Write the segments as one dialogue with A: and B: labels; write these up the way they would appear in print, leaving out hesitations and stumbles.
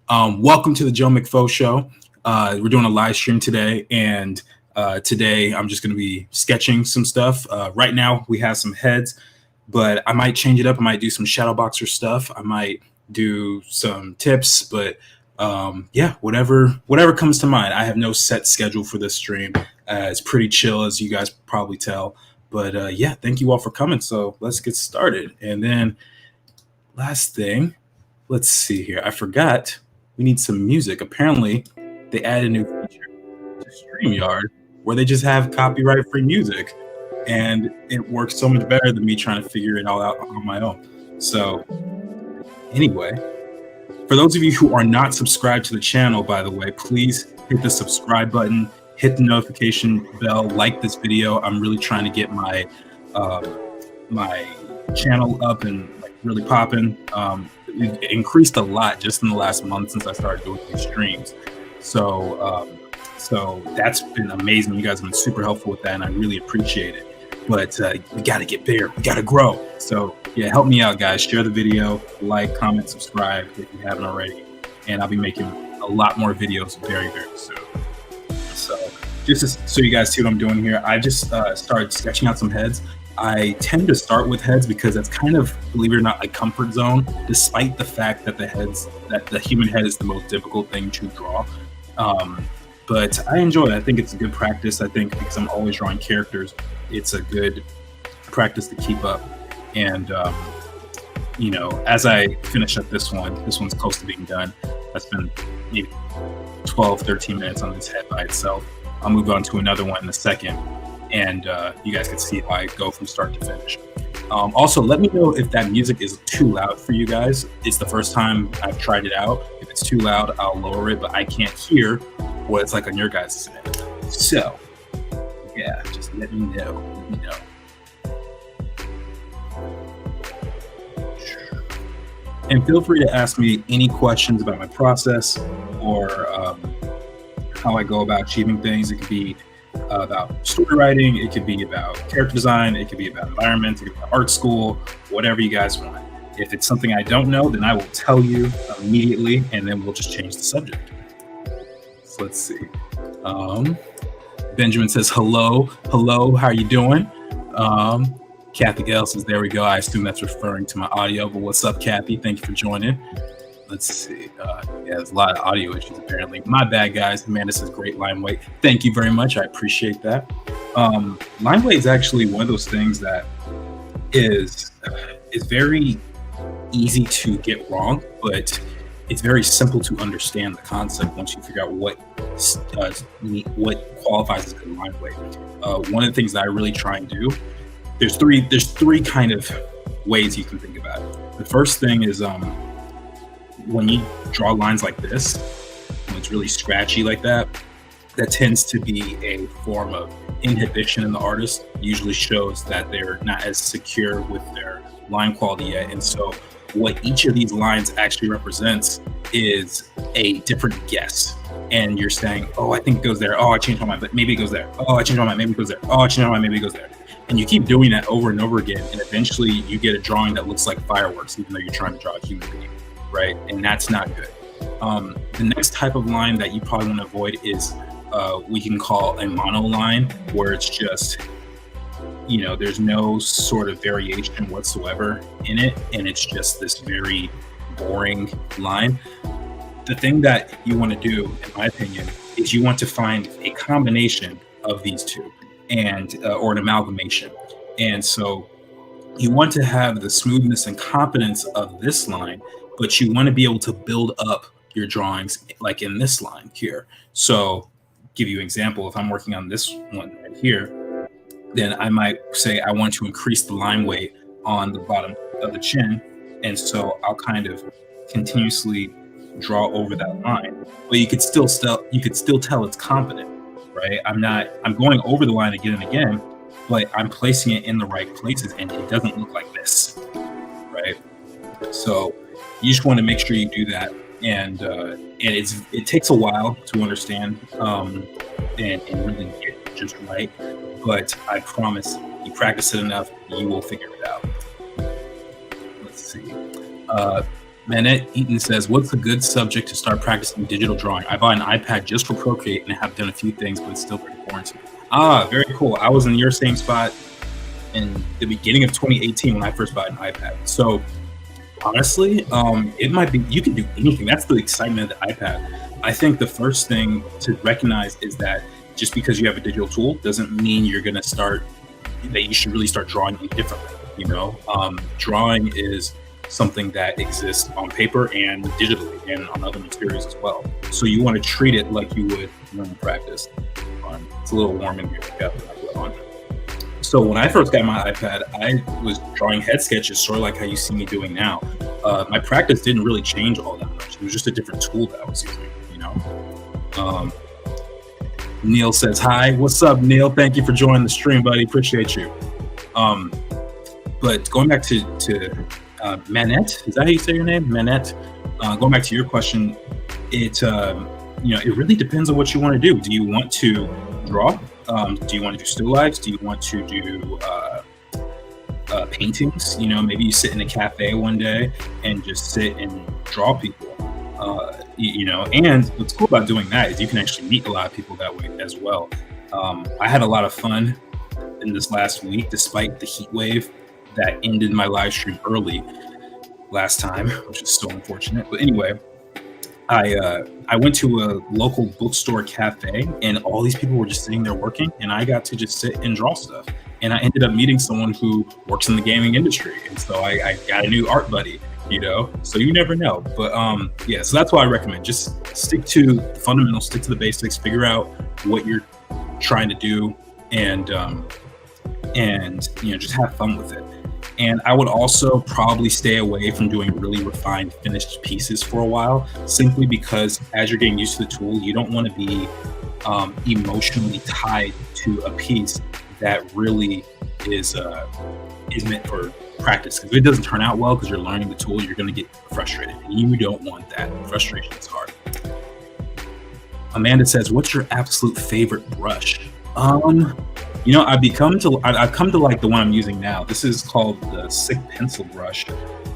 A: Welcome to the Joe McFo Show. We're doing a live stream today, and today I'm just going to be sketching some stuff. Right now we have some heads, but I might change it up. I might do some shadow boxer stuff. I might do some tips, but yeah, whatever comes to mind. I have no set schedule for this stream. It's pretty chill, as you guys probably tell. But yeah, thank you all for coming. So let's get started. And then last thing, let's see here. I forgot. We need some music. Apparently, they added a new feature to StreamYard where they just have copyright-free music, and it works so much better than me trying to figure it all out on my own. So, anyway, for those of you who are not subscribed to the channel, by the way, please hit the subscribe button, hit the notification bell, like this video. I'm really trying to get my my channel up and really popping. It increased a lot just in the last month since I started doing these streams. So that's been amazing. You guys have been super helpful with that, and I really appreciate it. But we got to get bigger. We got to grow. So yeah, help me out, guys. Share the video, like, comment, subscribe if you haven't already. And I'll be making a lot more videos very, very soon. So just so you guys see what I'm doing here, I just started sketching out some heads. I tend to start with heads because that's kind of, believe it or not, like comfort zone, despite the fact that the human head is the most difficult thing to draw. But I enjoy it. I think it's a good practice. I think because I'm always drawing characters, it's a good practice to keep up. And, you know, as I finish up this one's close to being done. I spent maybe 12, 13 minutes on this head by itself. I'll move on to another one in a second. And you guys can see how I go from start to finish. Also, let me know if that music is too loud for you guys. It's the first time I've tried it out. If it's too loud, I'll lower it, but I can't hear what it's like on your guys' end. So, yeah, just let me know. And feel free to ask me any questions about my process or how I go about achieving things. It could be about story writing, it could be about character design, it could be about environment, it could be about art school, whatever you guys want. If it's something I don't know, then I will tell you immediately, and then we'll just change the subject. So let's see. Benjamin says, hello, how are you doing? Kathy Gale says, there we go. I assume that's referring to my audio, but what's up, Kathy? Thank you for joining. Let's see. Yeah, there's a lot of audio issues apparently. My bad, guys. Amanda says, great line weight. Thank you very much. I appreciate that. Line weight is actually one of those things that is very easy to get wrong, but it's very simple to understand the concept once you figure out what qualifies as good line weight. One of the things that I really try and do, there's three kind of ways you can think about it. The first thing is when you draw lines like this, when it's really scratchy like that, that tends to be a form of inhibition in the artist. Usually shows that they're not as secure with their line quality yet. And so what each of these lines actually represents is a different guess. And you're saying, oh, I think it goes there. Oh, I changed my mind, but maybe it goes there. Oh, I changed my mind, maybe it goes there. Oh, I changed my mind, maybe it goes there. And you keep doing that over and over again. And eventually you get a drawing that looks like fireworks, even though you're trying to draw a human being. Right, and that's not good. The next type of line that you probably want to avoid is we can call a mono line, where it's just, you know, there's no sort of variation whatsoever in it, and it's just this very boring line. The thing that you want to do, in my opinion, is you want to find a combination of these two, and or an amalgamation. And so you want to have the smoothness and confidence of this line, but you want to be able to build up your drawings like in this line here. So give you an example, if I'm working on this one right here, then I might say I want to increase the line weight on the bottom of the chin. And so I'll kind of continuously draw over that line, but you could still tell it's confident, right? I'm going over the line again and again, but I'm placing it in the right places and it doesn't look like this, right? So you just want to make sure you do that, and it takes a while to understand and really get just right. But I promise, you practice it enough, you will figure it out. Let's see. Manette Eaton says, what's a good subject to start practicing digital drawing? I bought an iPad just for Procreate and have done a few things, but it's still pretty foreign to me. Very cool. I was in your same spot in the beginning of 2018 when I first bought an iPad. So honestly, it might be, you can do anything. That's the excitement of the iPad. I think the first thing to recognize is that just because you have a digital tool doesn't mean you're going to start, that you should really start drawing any differently. You know, drawing is something that exists on paper and digitally and on other materials as well. So you want to treat it like you would when you practice. It's a little warm in here. So when I first got my iPad, I was drawing head sketches, sort of like how you see me doing now. My practice didn't really change all that much. It was just a different tool that I was using, you know. Neil says, hi, what's up, Neil? Thank you for joining the stream, buddy. Appreciate you. But going back to Manette, is that how you say your name? Manette. Going back to your question, it really depends on what you want to do. Do you want to draw? Do you want to do still lifes? Do you want to do paintings? You know, maybe you sit in a cafe one day and just sit and draw people. And what's cool about doing that is you can actually meet a lot of people that way as well. I had a lot of fun in this last week, despite the heat wave that ended my live stream early last time, which is so unfortunate. But anyway, I went to a local bookstore cafe and all these people were just sitting there working, and I got to just sit and draw stuff. And I ended up meeting someone who works in the gaming industry. And so I got a new art buddy, you know, so you never know. But so that's why I recommend just stick to the fundamentals, stick to the basics, figure out what you're trying to do, and just have fun with it. And I would also probably stay away from doing really refined finished pieces for a while, simply because as you're getting used to the tool, you don't want to be emotionally tied to a piece that really is meant for practice. Because if it doesn't turn out well because you're learning the tool, you're going to get frustrated. And you don't want that. Frustration is hard. Amanda says, what's your absolute favorite brush? I've come to like the one I'm using now. This is called the Sick Pencil brush.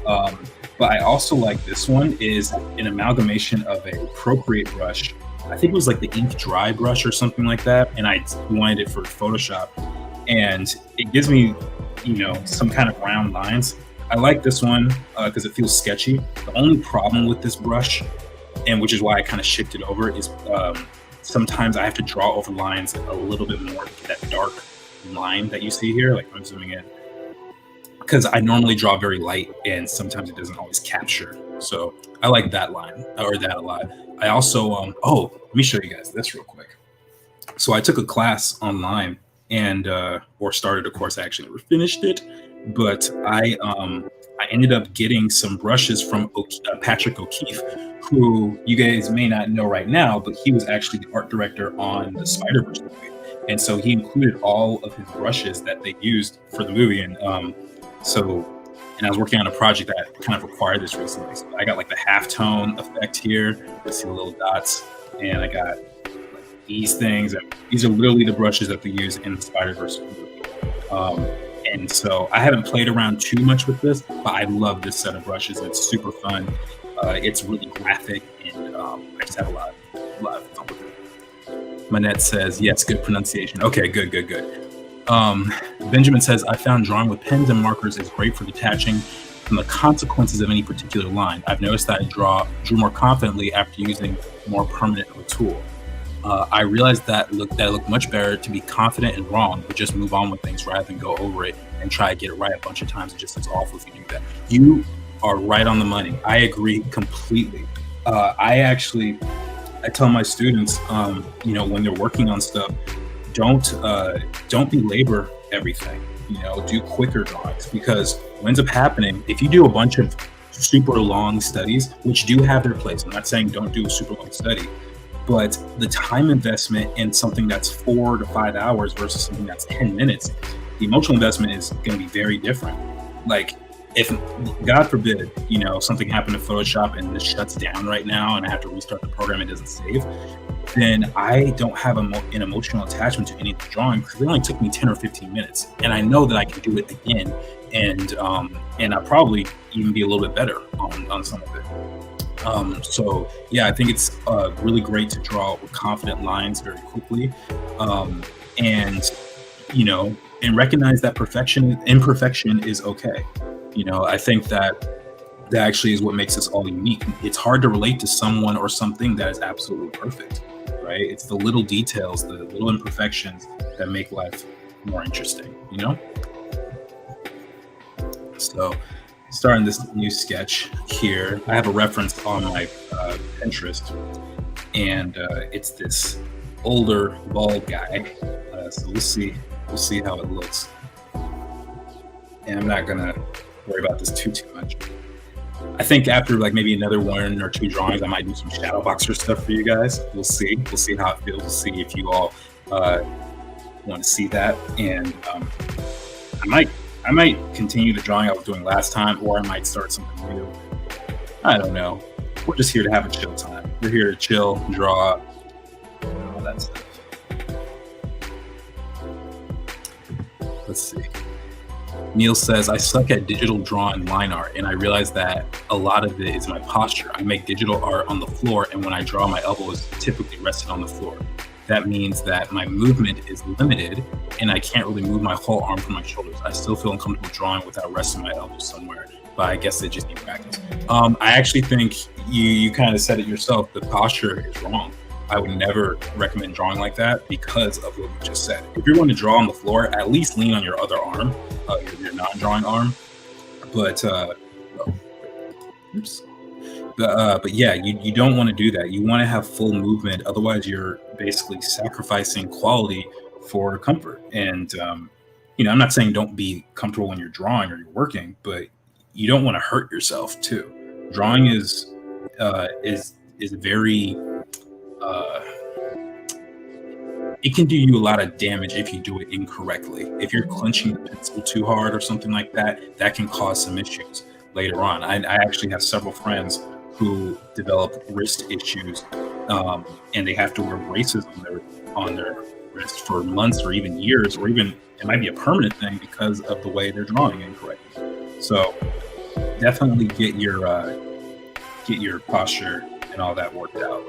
A: But I also like this one, is an amalgamation of a Procreate brush. I think it was like the ink dry brush or something like that. And I wanted it for Photoshop. And it gives me, some kind of round lines. I like this one because it feels sketchy. The only problem with this brush, and which is why I kind of shifted over, is sometimes I have to draw over lines a little bit more to get that dark line that you see here, like when I'm zooming in, because I normally draw very light and sometimes it doesn't always capture. So I like that line or that a lot. I also, let me show you guys this real quick. So I took a class online and, or started a course, I actually never finished it, but I ended up getting some brushes from Patrick O'Keefe, who you guys may not know right now, but he was actually the art director on the Spider-Verse movie. And so he included all of his brushes that they used for the movie. And I was working on a project that kind of required this recently. So I got like the halftone effect here. You see the little dots. And I got like these things. These are literally the brushes that they use in the Spider-Verse movie. And so I haven't played around too much with this, but I love this set of brushes. It's super fun. It's really graphic, and I just have a lot of fun with it. Manette says, yes, good pronunciation. Okay, good. Benjamin says, I found drawing with pens and markers is great for detaching from the consequences of any particular line. I've noticed that I drew more confidently after using more permanent of a tool. I realized that it looked much better to be confident and wrong, but just move on with things rather than go over it and try to get it right a bunch of times. It just looks awful if you do that. You are right on the money. I agree completely. I tell my students, when they're working on stuff, don't belabor everything. Do quicker drawings, because what ends up happening, if you do a bunch of super long studies, which do have their place, I'm not saying don't do a super long study, but the time investment in something that's 4 to 5 hours versus something that's 10 minutes, the emotional investment is going to be very different. Like, if, God forbid, something happened to Photoshop and this shuts down right now and I have to restart the program, it doesn't save, then I don't have an emotional attachment to any of the drawing because it only took me 10 or 15 minutes, and I know that I can do it again, and I'll probably even be a little bit better on some of it. So yeah, I think it's really great to draw with confident lines very quickly, and and recognize that imperfection is okay. I think that actually is what makes us all unique. It's hard to relate to someone or something that is absolutely perfect, right? It's the little details, the little imperfections that make life more interesting, So, starting this new sketch here, I have a reference on my Pinterest, and it's this older bald guy. So we'll see how it looks. And I'm not gonna worry about this too much. I think after like maybe another one or two drawings, I might do some shadow boxer stuff for you guys. We'll see. We'll see how it feels. We'll see if you all want to see that. And I might continue the drawing I was doing last time, or I might start something new. I don't know. We're just here to have a chill time. We're here to chill, draw, all that stuff. Let's see. Neil says, I suck at digital draw and line art, and I realize that a lot of it is my posture. I make digital art on the floor, and when I draw, my elbow is typically rested on the floor. That means that my movement is limited, and I can't really move my whole arm from my shoulders. I still feel uncomfortable drawing without resting my elbow somewhere, but I guess they just need practice. I actually think you kind of said it yourself. The posture is wrong. I would never recommend drawing like that because of what you just said. If you're going to draw on the floor, at least lean on your other arm, your non-drawing arm. But yeah, you don't want to do that. You want to have full movement. Otherwise, you're basically sacrificing quality for comfort. And I'm not saying don't be comfortable when you're drawing or you're working, but you don't want to hurt yourself too. Drawing is very it can do you a lot of damage if you do it incorrectly. If you're clenching the pencil too hard or something like that, that can cause some issues later on. I actually have several friends who develop wrist issues, and they have to wear braces on their wrist for months or even years, or even it might be a permanent thing because of the way they're drawing incorrectly. So definitely get your posture and all that worked out.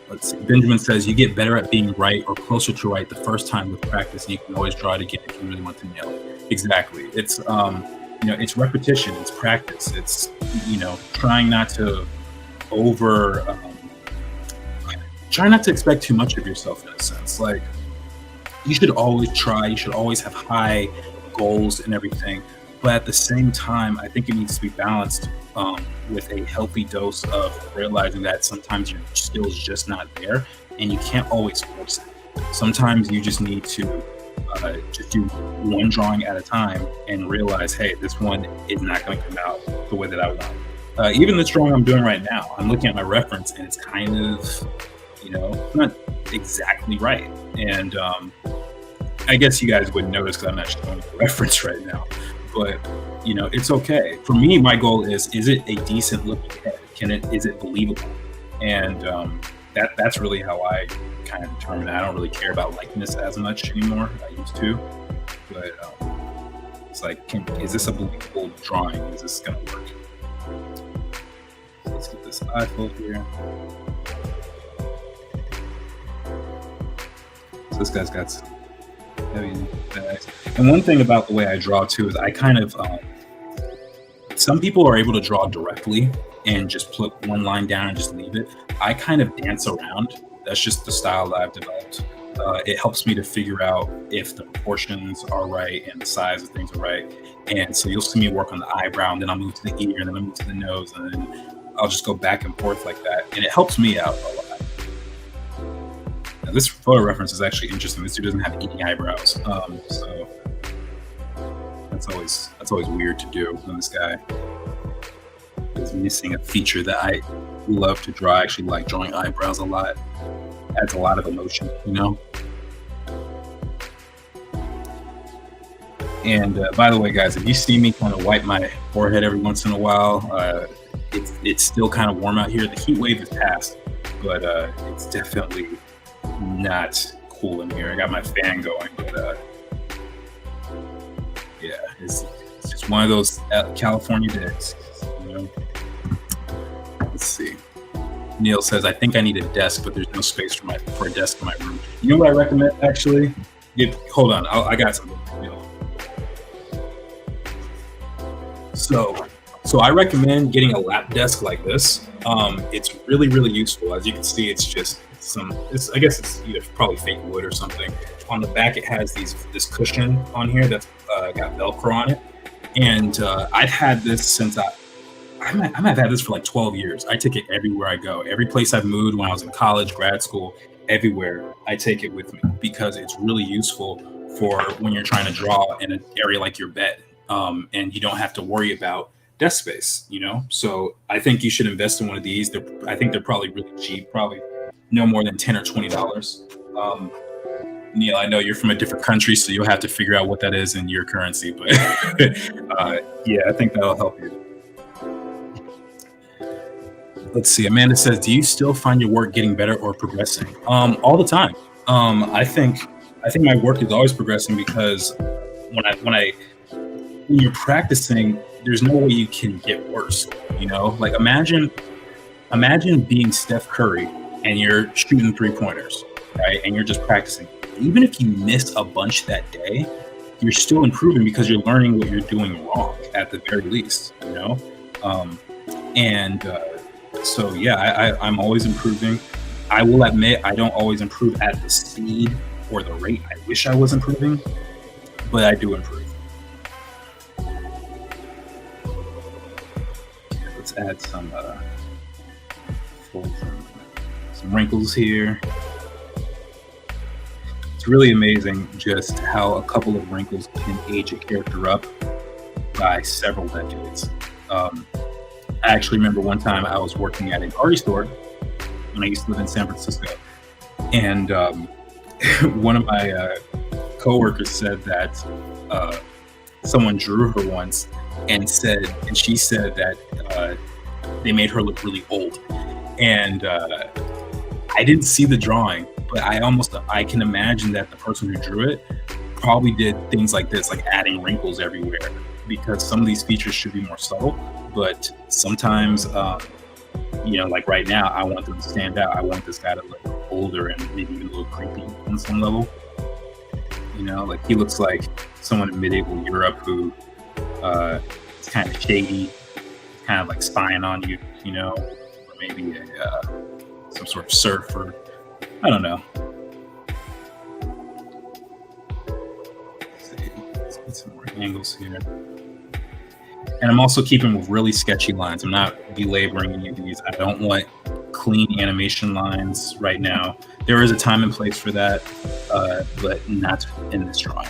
A: Let's see. Benjamin says you get better at being right or closer to right the first time with practice, and you can always draw it again if you really want to nail it. Exactly. It's it's repetition, it's practice, it's trying not to try not to expect too much of yourself in a sense. Like you should always try, you should always have high goals and everything, but at the same time, I think it needs to be balanced with a healthy dose of realizing that sometimes your skills just not there, and you can't always force it. Sometimes you just need to just do one drawing at a time and realize, hey, this one is not going to come out the way that I want. Even this drawing I'm doing right now, I'm looking at my reference and it's kind of, not exactly right. And I guess you guys wouldn't notice because I'm not showing the reference right now. But it's okay. For me, my goal is it a decent looking head? Is it believable? And that's really how I kind of determine it. I don't really care about likeness as much anymore. I used to, but it's like, is this a believable drawing? Is this gonna work? So let's get this eye full here. So this guy's got some heavy bags. And one thing about the way I draw too is I kind of some people are able to draw directly and just put one line down and just leave it. I kind of dance around. That's just the style that I've developed. It helps me to figure out if the proportions are right and the size of things are right. And so you'll see me work on the eyebrow, and then I'll move to the ear, and then I'll move to the nose, and then I'll just go back and forth like that. And it helps me out a lot. Now, this photo reference is actually interesting. This dude doesn't have any eyebrows. So that's always weird to do when this guy is missing a feature that I love to draw. I actually like drawing eyebrows a lot. Adds a lot of emotion, And by the way, guys, if you see me kind of wipe my forehead every once in a while, it's still kind of warm out here. The heat wave is past, but it's definitely not cool in here. I got my fan going, but yeah, it's just one of those California days. You know? Let's see. Neil says, I think I need a desk, but there's no space for a desk in my room. You know what I recommend, actually? Hold on, I got something. Neil. So I recommend getting a lap desk like this. It's really, really useful. As you can see, it's just I guess it's probably fake wood or something. On the back, it has this cushion on here that's got Velcro on it. And I've had this since I might have had this for like 12 years. I take it everywhere I go. Every place I've moved when I was in college, grad school, everywhere, I take it with me because it's really useful for when you're trying to draw in an area like your bed. And you don't have to worry about desk space, So I think you should invest in one of these. I think they're probably really cheap, probably no more than $10 or $20. Neil, I know you're from a different country, so you'll have to figure out what that is in your currency. But yeah, I think that'll help you. Let's see. Amanda says, do you still find your work getting better or progressing? All the time. I think my work is always progressing because when you're practicing, there's no way you can get worse. Like imagine being Steph Curry and you're shooting 3-pointers, right? And you're just practicing. Even if you miss a bunch that day, you're still improving because you're learning what you're doing wrong at the very least, So yeah, I'm always improving. I will admit I don't always improve at the speed or the rate I wish I was improving, but I do improve. Let's add some wrinkles here. It's really amazing just how a couple of wrinkles can age a character up by several decades. I actually remember one time I was working at an art store when I used to live in San Francisco, and one of my coworkers said that someone drew her once, and she said that they made her look really old, and I didn't see the drawing, but I can imagine that the person who drew it probably did things like this, like adding wrinkles everywhere, because some of these features should be more subtle. But sometimes, like right now, I want them to stand out. I want this guy to look older and maybe even a little creepy on some level. Like he looks like someone in medieval Europe who is kind of shady, kind of like spying on you, or maybe some sort of surfer. I don't know. Let's get some more angles here. And I'm also keeping with really sketchy lines. I'm not belaboring any of these. I don't want clean animation lines right now. There is a time and place for that, but not in this drawing.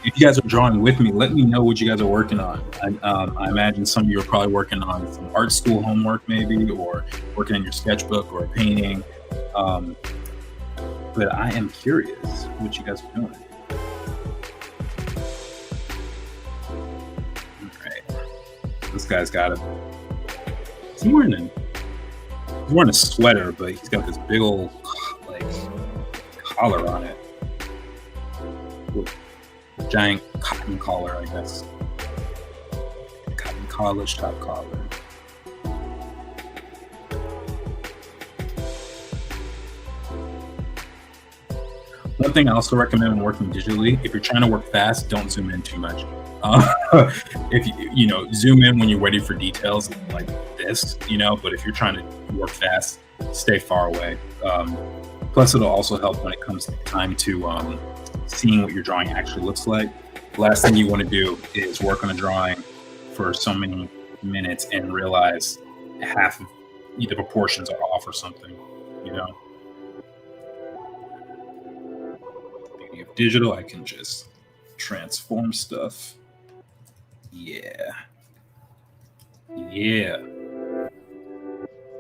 A: If you guys are drawing with me, let me know what you guys are working on. I imagine some of you are probably working on some art school homework maybe, or working on your sketchbook or a painting. But I am curious what you guys are doing. All right. This guy's got he's wearing a sweater, but he's got this big old collar on it. Ooh, giant cotton collar, I guess. Cotton collar, top collar. One thing I also recommend when working digitally, if you're trying to work fast, don't zoom in too much. If you zoom in when you're ready for details like this, but if you're trying to work fast, stay far away. Plus, it'll also help when it comes to time to seeing what your drawing actually looks like. The last thing you want to do is work on a drawing for so many minutes and realize half of the proportions are off or something, Of digital, I can just transform stuff. Yeah. There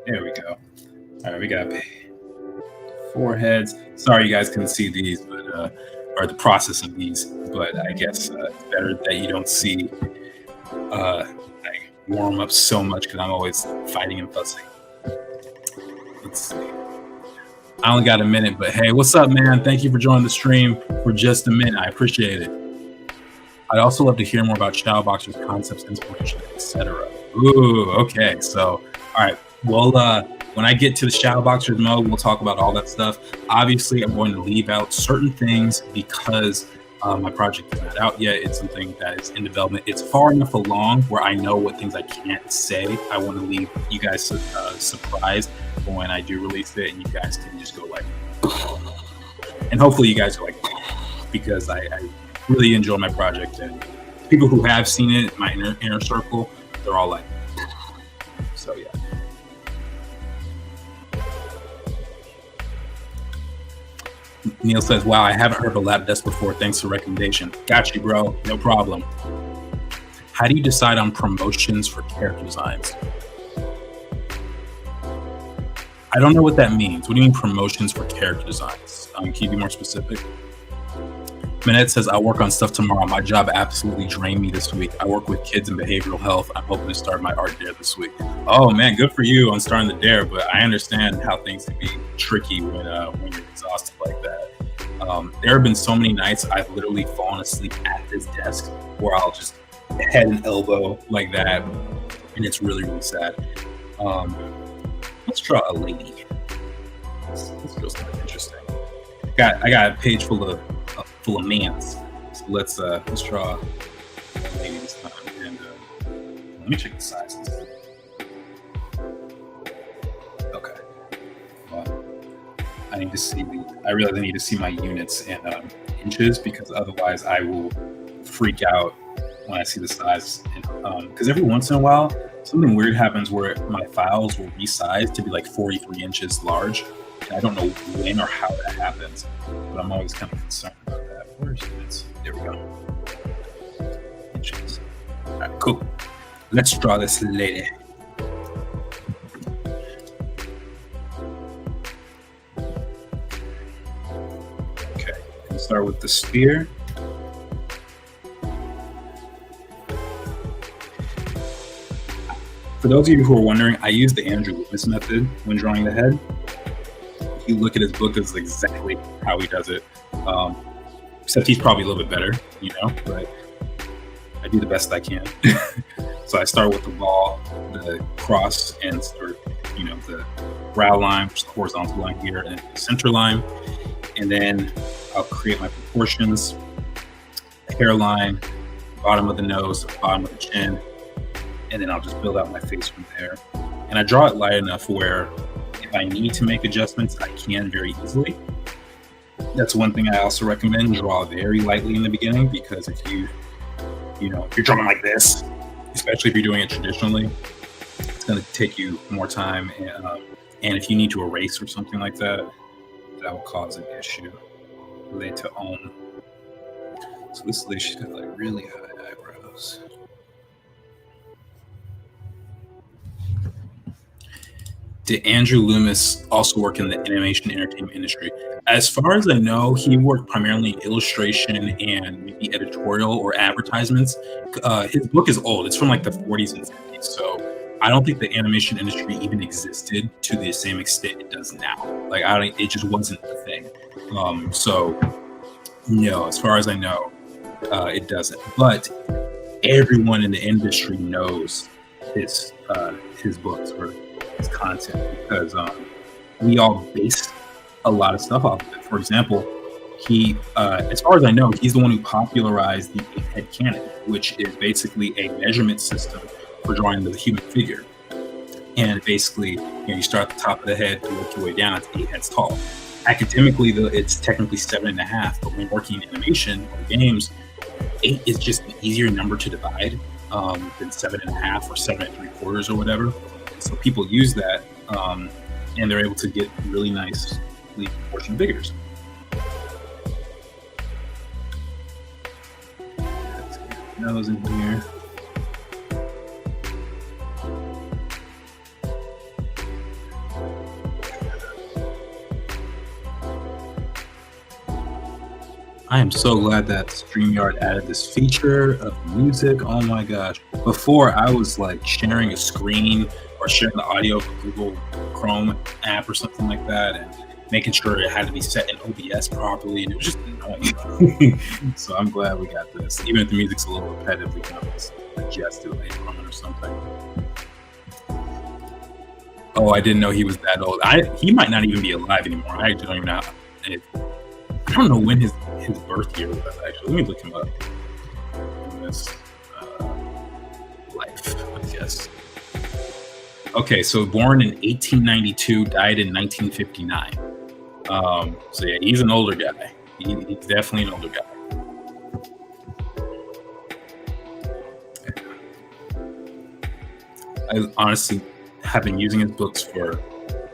A: we go. All right, we got 4 heads. Sorry you guys couldn't see these, but or the process of these, but I guess it's better that you don't see. I warm up so much because I'm always fighting and fussing. Let's see. I only got a minute, but hey, what's up, man? Thank you for joining the stream for just a minute. I appreciate it. I'd also love to hear more about Shadowboxer's concepts, inspiration, etc. Ooh, okay. So, all right. Well, when I get to the Shadowboxers mode, we'll talk about all that stuff. Obviously, I'm going to leave out certain things because my project is not out yet. It's something that is in development. It's far enough along where I know what things I can't say. I want to leave you guys surprised when I do release it, and you guys can just go like, and hopefully you guys are like, because I really enjoy my project, and people who have seen it, my inner circle, they're all like, so yeah. Neil says, wow, I haven't heard of Lab Desk before. Thanks for the recommendation. Got you, bro. No problem. How do you decide on promotions for character designs? I don't know what that means. What do you mean promotions for character designs? Can you be more specific? Manette says, I'll work on stuff tomorrow. My job absolutely drained me this week. I work with kids in behavioral health. I'm hoping to start my art dare this week. Oh man, good for you on starting the dare, but I understand how things can be tricky when you're exhausted like that. There have been so many nights I've literally fallen asleep at this desk where I'll just head and elbow like that, and it's really, really sad. Let's draw a lady. This feels kind of interesting. I got a page full of mans. So let's draw a lady this time. And let me check the sizes. Okay. Well, I realize I need to see my units in inches, because otherwise I will freak out when I see the size. Because every once in a while, something weird happens where my files will resize to be like 43 inches large. And I don't know when or how that happens, but I'm always kind of concerned about that. Where's units? There we go. Inches. All right, cool. Let's draw this lady. Okay, we'll start with the spear. For those of you who are wondering, I use the Andrew Loomis method when drawing the head. If you look at his book, this is exactly how he does it. Except he's probably a little bit better, but I do the best I can. So I start with the ball, the cross, and the brow line, which is the horizontal line here, and the center line. And then I'll create my proportions, the hairline, bottom of the nose, bottom of the chin, and then I'll just build out my face from there. And I draw it light enough where if I need to make adjustments, I can very easily. That's one thing I also recommend. Draw very lightly in the beginning, because if you're drawing like this, especially if you're doing it traditionally, it's going to take you more time. And if you need to erase or something like that, that will cause an issue later on. So this lady, she's got like really high eyebrows. Did Andrew Loomis also work in the animation entertainment industry? As far as I know, he worked primarily in illustration and maybe editorial or advertisements. His book is old. It's from like the 40s and 50s. So I don't think the animation industry even existed to the same extent it does now. Like, it just wasn't a thing. So no, as far as I know, it doesn't. But everyone in the industry knows his books or his content, because we all base a lot of stuff off of it. For example, he, as far as I know, he's the one who popularized the 8-head canon, which is basically a measurement system for drawing the human figure. And basically, you start at the top of the head to work your way down. It's 8 heads tall. Academically, it's technically 7.5, but when working in animation or games, 8 is just an easier number to divide than 7.5 or 7 3/4 or whatever. So people use that, and they're able to get really nicely proportioned figures. Let's get nose in here. I am so glad that StreamYard added this feature of music. Oh my gosh. Before, I was like sharing a screen or sharing the audio with Google Chrome app or something like that, and making sure it had to be set in OBS properly, and it was just annoying. So I'm glad we got this, even if the music's a little repetitive. We can always adjust it later on or something. Oh, I didn't know he was that old. He might not even be alive anymore. I actually don't even know. I don't know when his birth year was. Actually, let me look him up. In this life, I guess. Okay, so born in 1892, died in 1959. So yeah, he's an older guy. He's definitely an older guy. I honestly have been using his books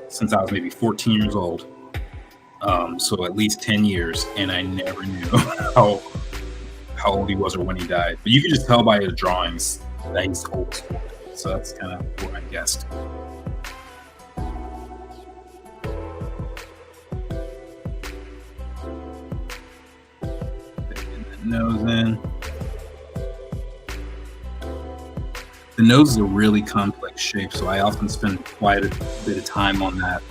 A: since I was maybe 14 years old. So at least 10 years, and I never knew how old he was or when he died. But you can just tell by his drawings that he's old. So that's kind of what I guessed. Nose in. The nose is a really complex shape, so I often spend quite a bit of time on that.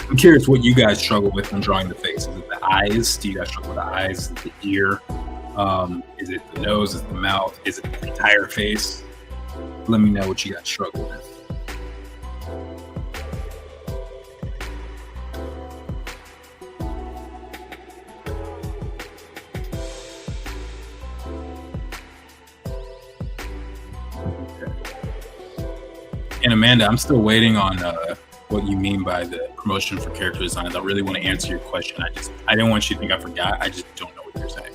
A: I'm curious what you guys struggle with when drawing the face. Is it the eyes? Do you guys struggle with the eyes? Is it the ear? Is it the nose? Is it the mouth? Is it the entire face? Let me know what you guys struggle with. And Amanda, I'm still waiting on what you mean by the promotion for character designs. I really want to answer your question. I didn't want you to think I forgot. I just don't know what you're saying.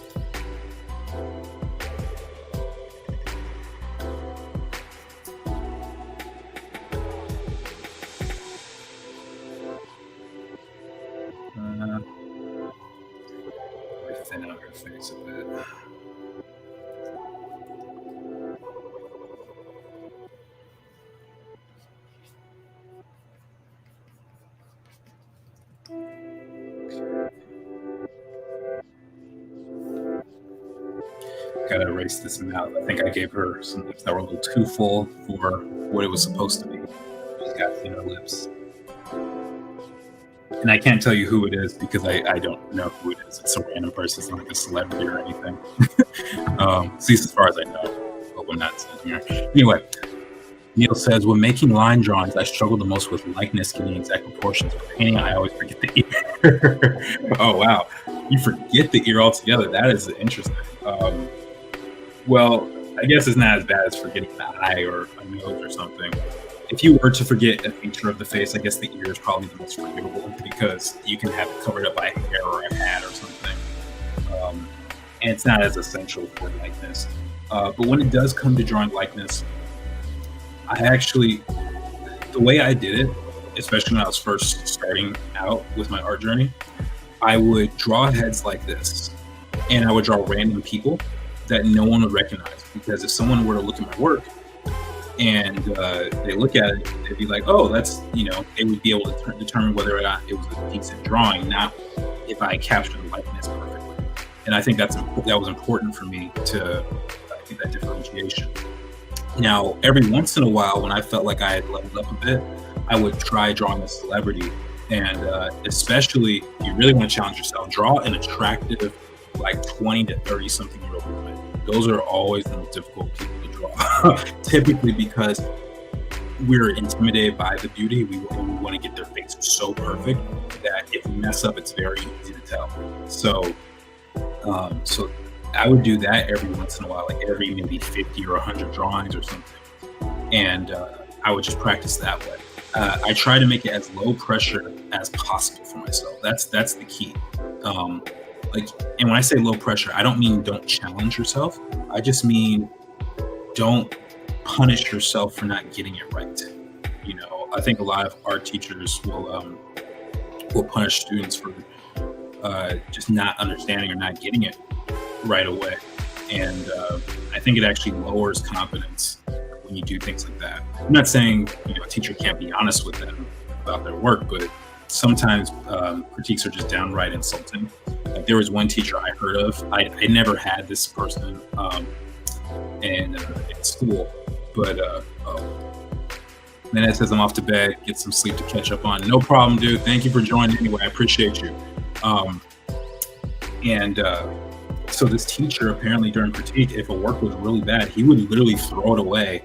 A: Let me thin out your face a bit. Gotta erase this mouth. I think I gave her some lips that were a little too full for what it was supposed to be. She's got thinner lips. And I can't tell you who it is because I don't know who it is. It's a random person. It's not like a celebrity or anything. At least as far as I know. But we're not sitting here. Anyway, Neil says, when making line drawings, I struggle the most with likeness, getting exact proportions. For painting, I always forget the ear. Oh, wow. You forget the ear altogether. That is interesting. Well, I guess it's not as bad as forgetting the eye or a nose or something. If you were to forget a feature of the face, I guess the ear is probably the most forgivable because you can have it covered up by hair or a hat or something. And it's not as essential for likeness. But when it does come to drawing likeness, the way I did it, especially when I was first starting out with my art journey, I would draw heads like this, and I would draw random people that no one would recognize. Because if someone were to look at my work and they look at it, they'd be like, oh, that's, they would be able to determine whether or not it was a decent drawing, not if I captured the likeness perfectly. And I think that was important for me to get that differentiation. Now, every once in a while, when I felt like I had leveled up a bit, I would try drawing a celebrity. And especially, if you really want to challenge yourself, draw an attractive, like 20 to 30 something year old woman. Those are always the most difficult people to draw, typically because we're intimidated by the beauty. We want to get their face so perfect that if we mess up, it's very easy to tell. So I would do that every once in a while, like every maybe 50 or 100 drawings or something. And I would just practice that way. I try to make it as low pressure as possible for myself. That's the key. And when I say low pressure, I don't mean don't challenge yourself. I just mean don't punish yourself for not getting it right. I think a lot of art teachers will punish students for just not understanding or not getting it right away. And I think it actually lowers confidence when you do things like that. I'm not saying a teacher can't be honest with them about their work, but sometimes critiques are just downright insulting. Like there was one teacher I heard of. I never had this person and in school. But then it says I'm off to bed, get some sleep to catch up on. No problem, dude. Thank you for joining anyway. I appreciate you. And so this teacher, apparently during critique, if a work was really bad, he would literally throw it away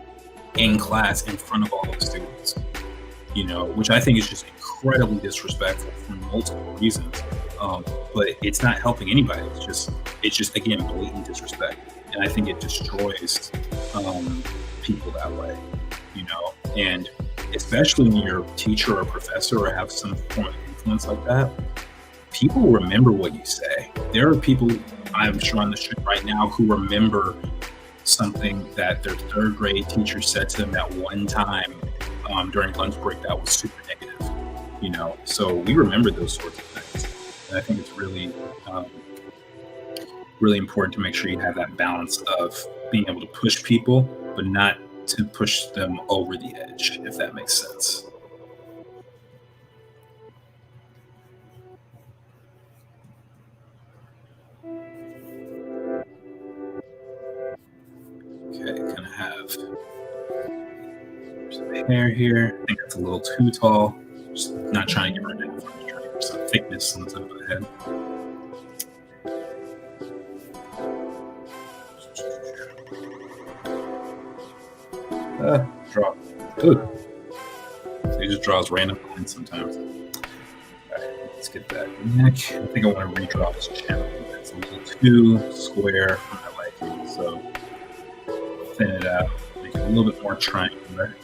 A: in class in front of all the students, which I think is just incredibly disrespectful for multiple reasons. But it's not helping anybody. It's just again, blatant disrespect. And I think it destroys people that way, and especially when you're a teacher or a professor or have some form of influence like that, people remember what you say. There are people, I'm sure on the street right now, who remember something that their third grade teacher said to them at one time during lunch break that was super negative, so we remember those sorts of things. And I think it's really, really important to make sure you have that balance of being able to push people, but not to push them over the edge, if that makes sense. Okay, gonna have some hair here. I think that's a little too tall. Just not trying to get rid of it. I'm trying to get some thickness on the top of the head. Draw. Ooh. So he just draws random lines sometimes. Alright, let's get that neck. I think I want to redraw this chin. It's a little too square for my liking, so thin it out, make it a little bit more triangular.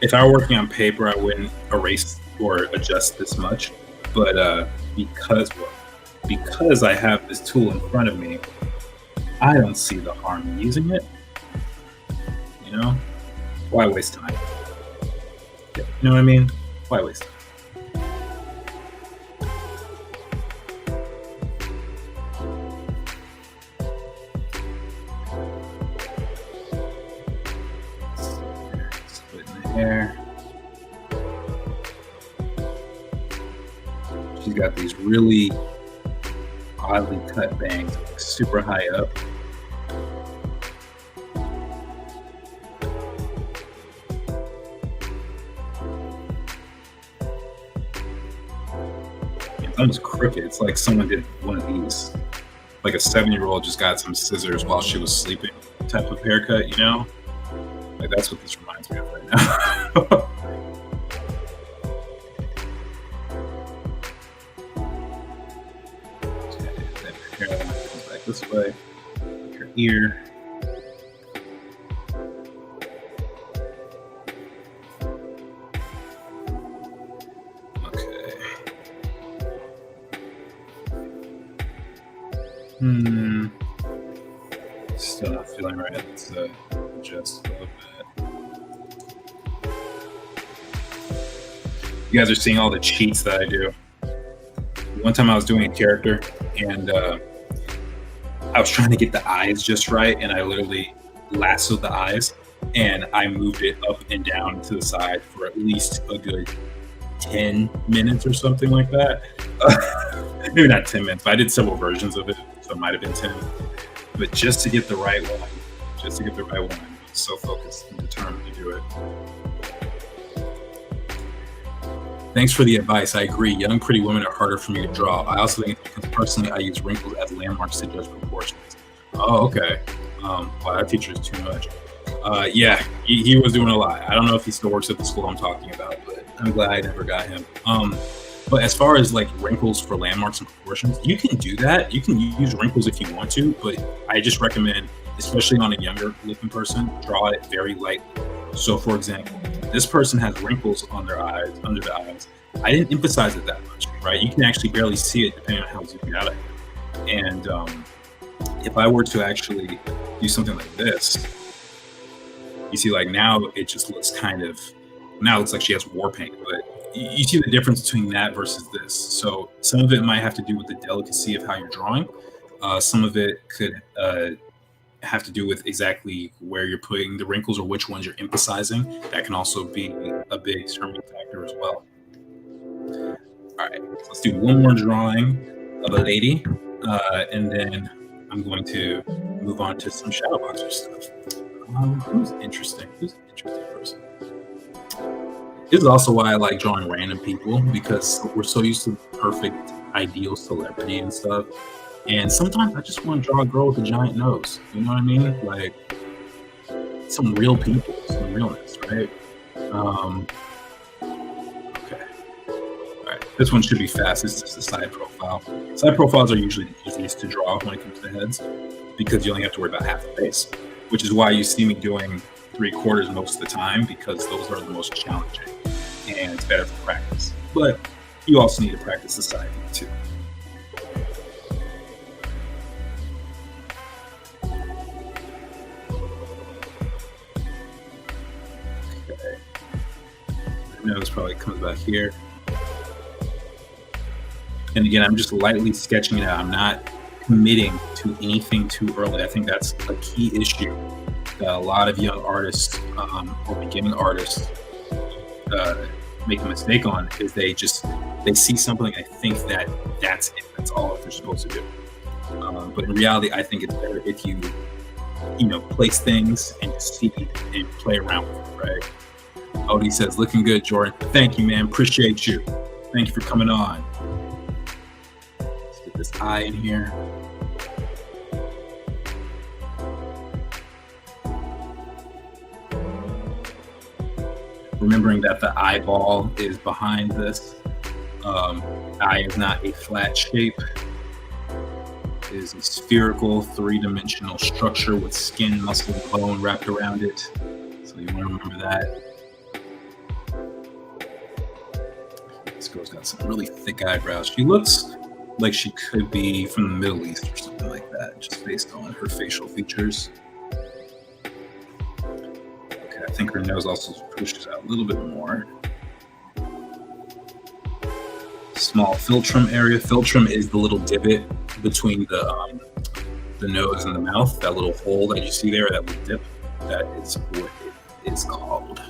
A: If I were working on paper, I wouldn't erase or adjust this much, but because I have this tool in front of me, I don't see the harm in using it. Why waste time? You know what I mean? Why waste time? Splitting the hair. She's got these really oddly cut bangs, super high up. Almost crooked. It's like someone did one of these, like a 7-year-old just got some scissors while she was sleeping type of haircut, like that's what this reminds me of right now. Okay, then her hairline comes back this way, her ear. Still not feeling right. Let's adjust a little bit. You guys are seeing all the cheats that I do. One time I was doing a character and I was trying to get the eyes just right, and I literally lassoed the eyes and I moved it up and down to the side for at least a good 10 minutes or something like that. Maybe not 10 minutes, but I did several versions of it, so it might have been 10. But just to get the right one, I was so focused and determined to do it. Thanks for the advice. I agree. Young, pretty women are harder for me to draw. I also think it's because personally I use wrinkles as landmarks to judge proportions. Oh, okay. Wow, that teacher is too much. Yeah, he was doing a lot. I don't know if he still works at the school I'm talking about, but I'm glad I never got him. But as far as like wrinkles for landmarks and proportions, you can do that. You can use wrinkles if you want to, but I just recommend, especially on a younger looking person, draw it very lightly. So for example, this person has wrinkles on their eyes, under the eyes. I didn't emphasize it that much, right? You can actually barely see it depending on how zoomed out I am. And if I were to actually do something like this, you see like now it just looks now it looks like she has war paint, but you see the difference between that versus this. So some of it might have to do with the delicacy of how you're drawing. Some of it could have to do with exactly where you're putting the wrinkles or which ones you're emphasizing. That can also be a big determining factor as well. All right, so let's do one more drawing of a lady, and then I'm going to move on to some shadow boxer stuff. Who's interesting? Who's an interesting person? This is also why I like drawing random people, because we're so used to the perfect ideal celebrity and stuff. And sometimes I just want to draw a girl with a giant nose. You know what I mean? Like some real people, some realness, right? Okay. All right. This one should be fast. It's just a side profile. Side profiles are usually the easiest to draw when it comes to heads, because you only have to worry about half the face, which is why you see me doing 3/4 most of the time, because those are the most challenging and it's better for practice. But you also need to practice the side view too. Okay. The nose probably comes back here. And again, I'm just lightly sketching it out. I'm not committing to anything too early. I think that's a key issue that a lot of young artists or beginning artists make a mistake on, is they see something and they think that that's it, that's all that they're supposed to do. But in reality, I think it's better if you place things and see and play around with it, right? Odie says, looking good, Jordan. Thank you, man. Appreciate you. Thank you for coming on. Let's get this eye in here. Remembering that the eyeball is behind this. Eye is not a flat shape. It is a spherical, three-dimensional structure with skin, muscle, and bone wrapped around it. So you want to remember that. This girl's got some really thick eyebrows. She looks like she could be from the Middle East or something like that, just based on her facial features. I think her nose also pushes out a little bit more. Small philtrum area. Philtrum is the little divot between the nose and the mouth. That little hole that you see there, that little dip. That is what it is called.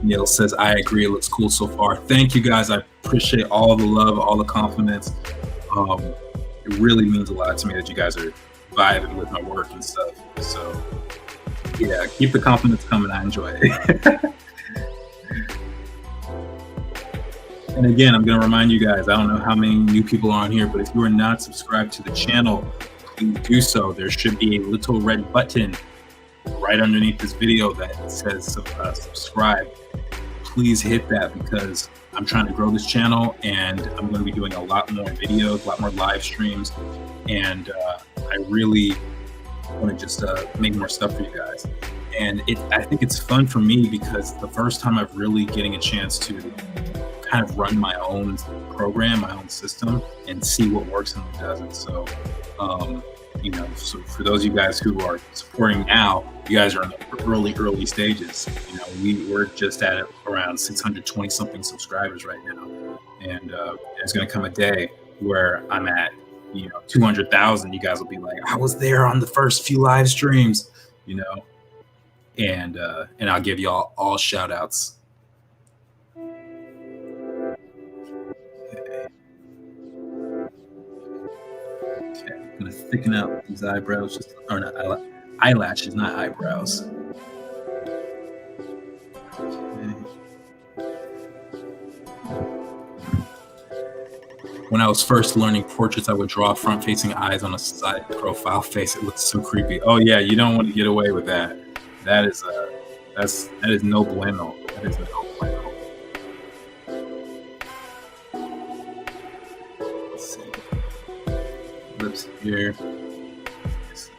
A: Neil says, I agree. It looks cool so far. Thank you, guys. I appreciate all the love, all the compliments. It really means a lot to me that you guys are vibing with my work and stuff. So yeah, keep the compliments coming. I enjoy it. And again, I'm going to remind you guys, I don't know how many new people are on here, but if you are not subscribed to the channel, please do so. There should be a little red button right underneath this video that says subscribe. Please hit that, because I'm trying to grow this channel and I'm going to be doing a lot more videos, a lot more live streams. And I really want to just make more stuff for you guys. And I think it's fun for me, because the first time I'm really getting a chance to kind of run my own program, my own system, and see what works and what doesn't. So, so for those of you guys who are supporting now, you guys are in the early stages. We're just at around 620 something subscribers right now. And there's going to come a day where I'm at 200,000. You guys will be like, I was there on the first few live streams, and I'll give y'all all shout outs. Okay, I'm gonna thicken out these eyebrows, eyelashes, not eyebrows. Okay. When I was first learning portraits, I would draw front-facing eyes on a side profile face. It looks so creepy. Oh yeah, you don't want to get away with that. That is no bueno. That is no bueno. Let's see. Lips here.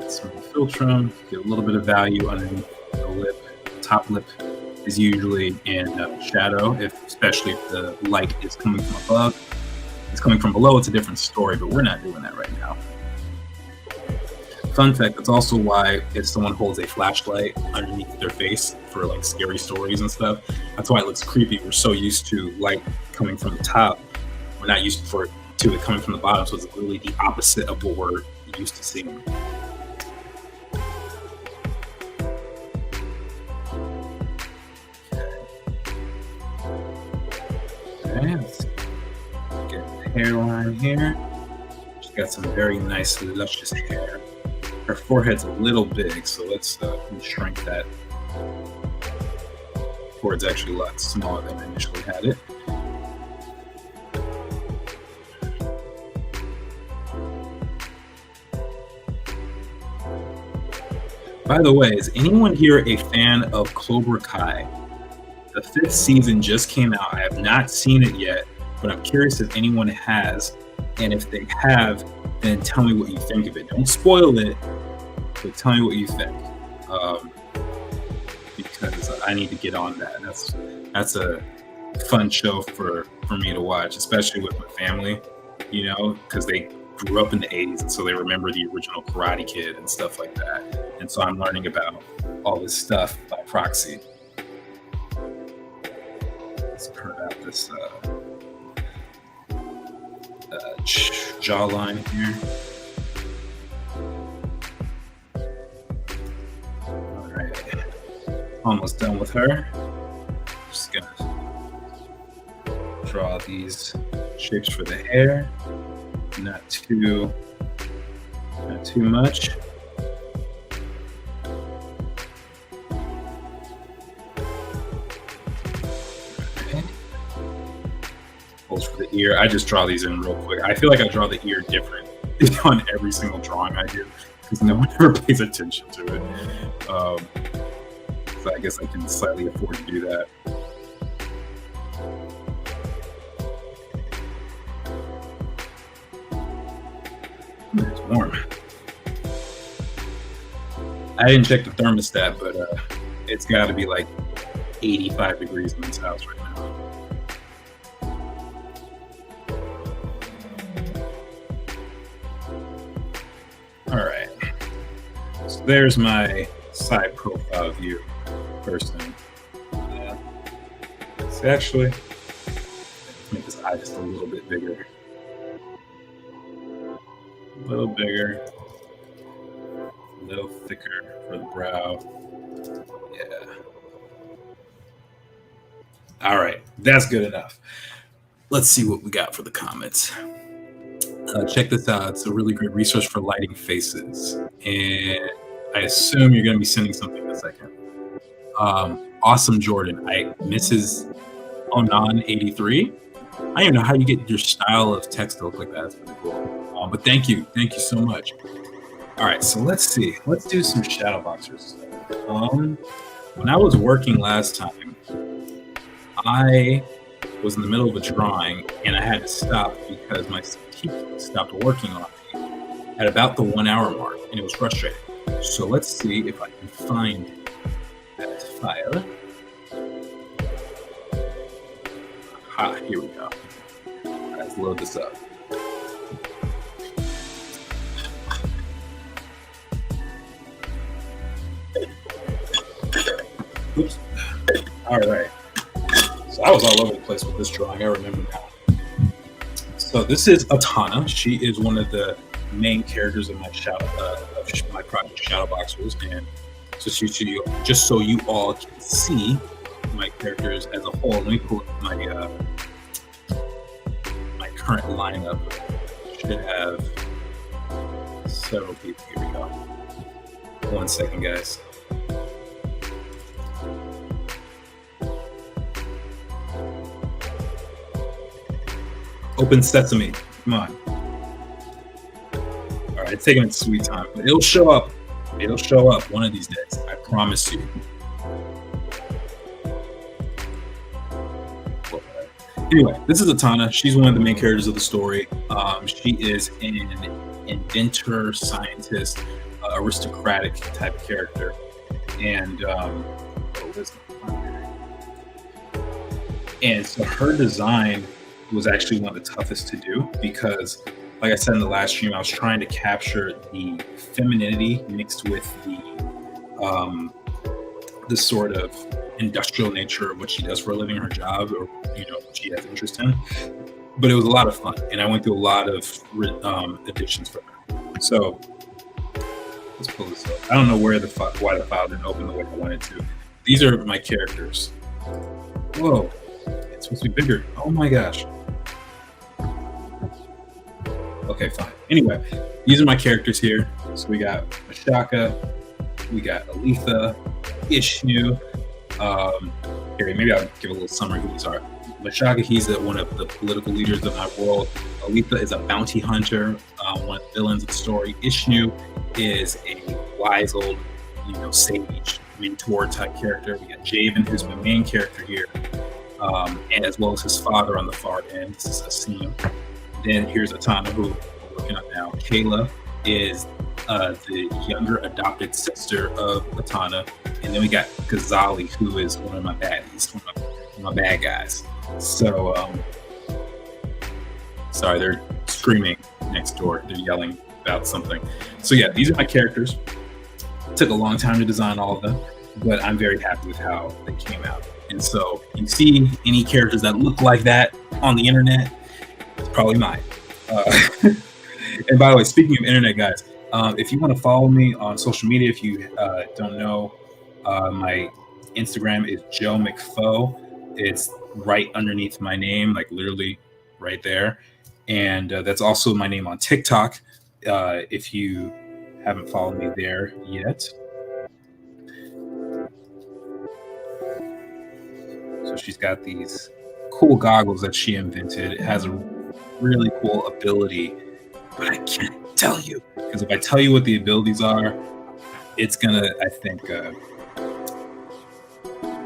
A: Some Philtrum. Get a little bit of value underneath the lip. Top lip is usually in shadow, especially if the light is coming from above. It's coming from below, it's a different story, but we're not doing that right now. Fun fact, that's also why if someone holds a flashlight underneath their face for like scary stories and stuff, that's why it looks creepy. We're so used to light coming from the top. We're not used to it coming from the bottom, so it's literally the opposite of what we're used to seeing. hairline here. She's got some very nice, luscious hair. Her forehead's a little big, so let's shrink that. Forehead's actually a lot smaller than I initially had it. By the way, is anyone here a fan of Cobra Kai? The 5th season just came out. I have not seen it yet, but I'm curious if anyone has. And if they have, then tell me what you think of it. Don't spoil it, but tell me what you think. Because I need to get on that. That's a fun show for me to watch, especially with my family, you know, because they grew up in the 80s, and so they remember the original Karate Kid and stuff like that. And so I'm learning about all this stuff by proxy. Let's curve out this jawline here. All right, almost done with her. Just gonna draw these shapes for the hair. Not too much. Okay. Holes for the ear. I just draw these in real quick. I feel like I draw the ear different on every single drawing I do because no one ever pays attention to it. So I guess I can slightly afford to do that. It's warm. I didn't check the thermostat, but it's got to be like 85 degrees in this house right now. All right. So there's my side profile view person. So actually, let's make this eye just a little bit bigger. A little bigger, a little thicker for the brow. Yeah. All right, that's good enough. Let's see what we got for the comments. Check this out. It's a really great resource for lighting faces. And I assume you're going to be sending something in a second. Awesome, Jordan. Mrs. Onan83. I don't even know how you get your style of text to look like that. That's pretty cool. But thank you so much. All right, so let's see. Let's do some shadow boxers. When I was working last time, I was in the middle of a drawing and I had to stop because my CT stopped working on me at about the 1 hour mark, and it was frustrating. So let's see if I can find that file. Aha, here we go. Let's load this up. Oops. All right. So I was all over the place with this drawing. I remember now. So this is Atana. She is one of the main characters of my my project Shadowboxers, and just so you all can see my characters as a whole. Let me pull up my current lineup. Should have several people. Here we go. 1 second, guys. Open sesame. Come on. All right, it's taking its sweet time, but it'll show up. It'll show up one of these days. I promise you. Anyway, this is Atana. She's one of the main characters of the story. She is an inventor, scientist, aristocratic type character, and so her design was actually one of the toughest to do because, like I said in the last stream, I was trying to capture the femininity mixed with the sort of industrial nature of what she does for a living, her job, or what she has interest in. But it was a lot of fun, and I went through a lot of additions for her. So let's pull this up. I don't know why the file didn't open the way I wanted to. These are my characters. Whoa, it's supposed to be bigger. Oh my gosh. Okay, fine. Anyway, these are my characters here. So we got Mashaka, we got Aletha, Ishnu. Here, maybe I'll give a little summary of who these are. Mashaka, he's one of the political leaders of my world. Aletha is a bounty hunter, one of the villains of the story. Ishnu is a wise old, sage, mentor type character. We got Javen, who's my main character here, and as well as his father on the far end. This is Asim. Then here's Atana, who we're working on now. Kayla is the younger adopted sister of Atana. And then we got Ghazali, who is one of my baddies, one of my bad guys. So, sorry, they're screaming next door. They're yelling about something. So yeah, these are my characters. It took a long time to design all of them, but I'm very happy with how they came out. And so you see any characters that look like that on the internet, it's probably mine. And by the way, speaking of internet, guys, if you want to follow me on social media, if you don't know, my Instagram is Joe McFo. It's right underneath my name, like literally right there. And that's also my name on TikTok. If you haven't followed me there yet. So she's got these cool goggles that she invented. It has a really cool ability, but I can't tell you, because if I tell you what the abilities are, it's gonna, I think,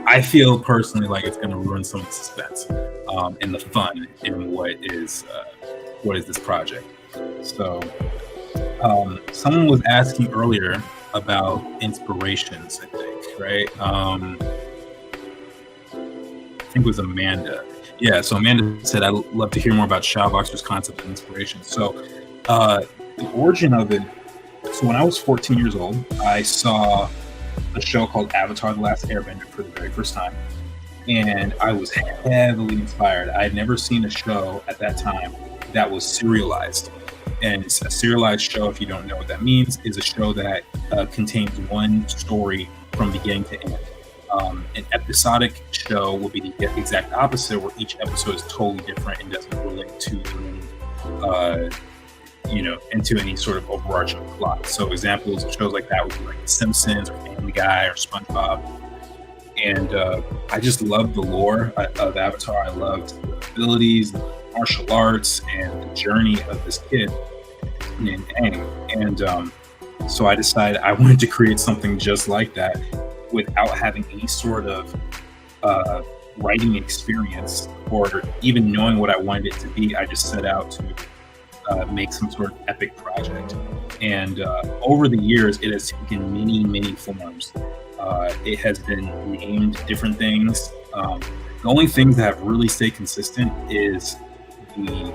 A: I feel personally like it's gonna ruin some of the suspense and the fun in what is this project. So someone was asking earlier about inspirations, I think, right? I think it was Amanda. Yeah, so Amanda said, I'd love to hear more about Showboxer's concept of inspiration. So the origin of it, so when I was 14 years old, I saw a show called Avatar: The Last Airbender for the very first time. And I was heavily inspired. I had never seen a show at that time that was serialized. And a serialized show, if you don't know what that means, is a show that contains one story from beginning to end. An episodic show will be the exact opposite, where each episode is totally different and doesn't relate to into any sort of overarching plot. So examples of shows like that would be like The Simpsons or Family Guy or SpongeBob. And I just loved the lore of Avatar. I loved the abilities, the martial arts, and the journey of this kid named Aang. And so I decided I wanted to create something just like that without having any sort of writing experience or even knowing what I wanted it to be. I just set out to make some sort of epic project. And over the years, it has taken many forms. It has been named different things. The only things that have really stayed consistent is the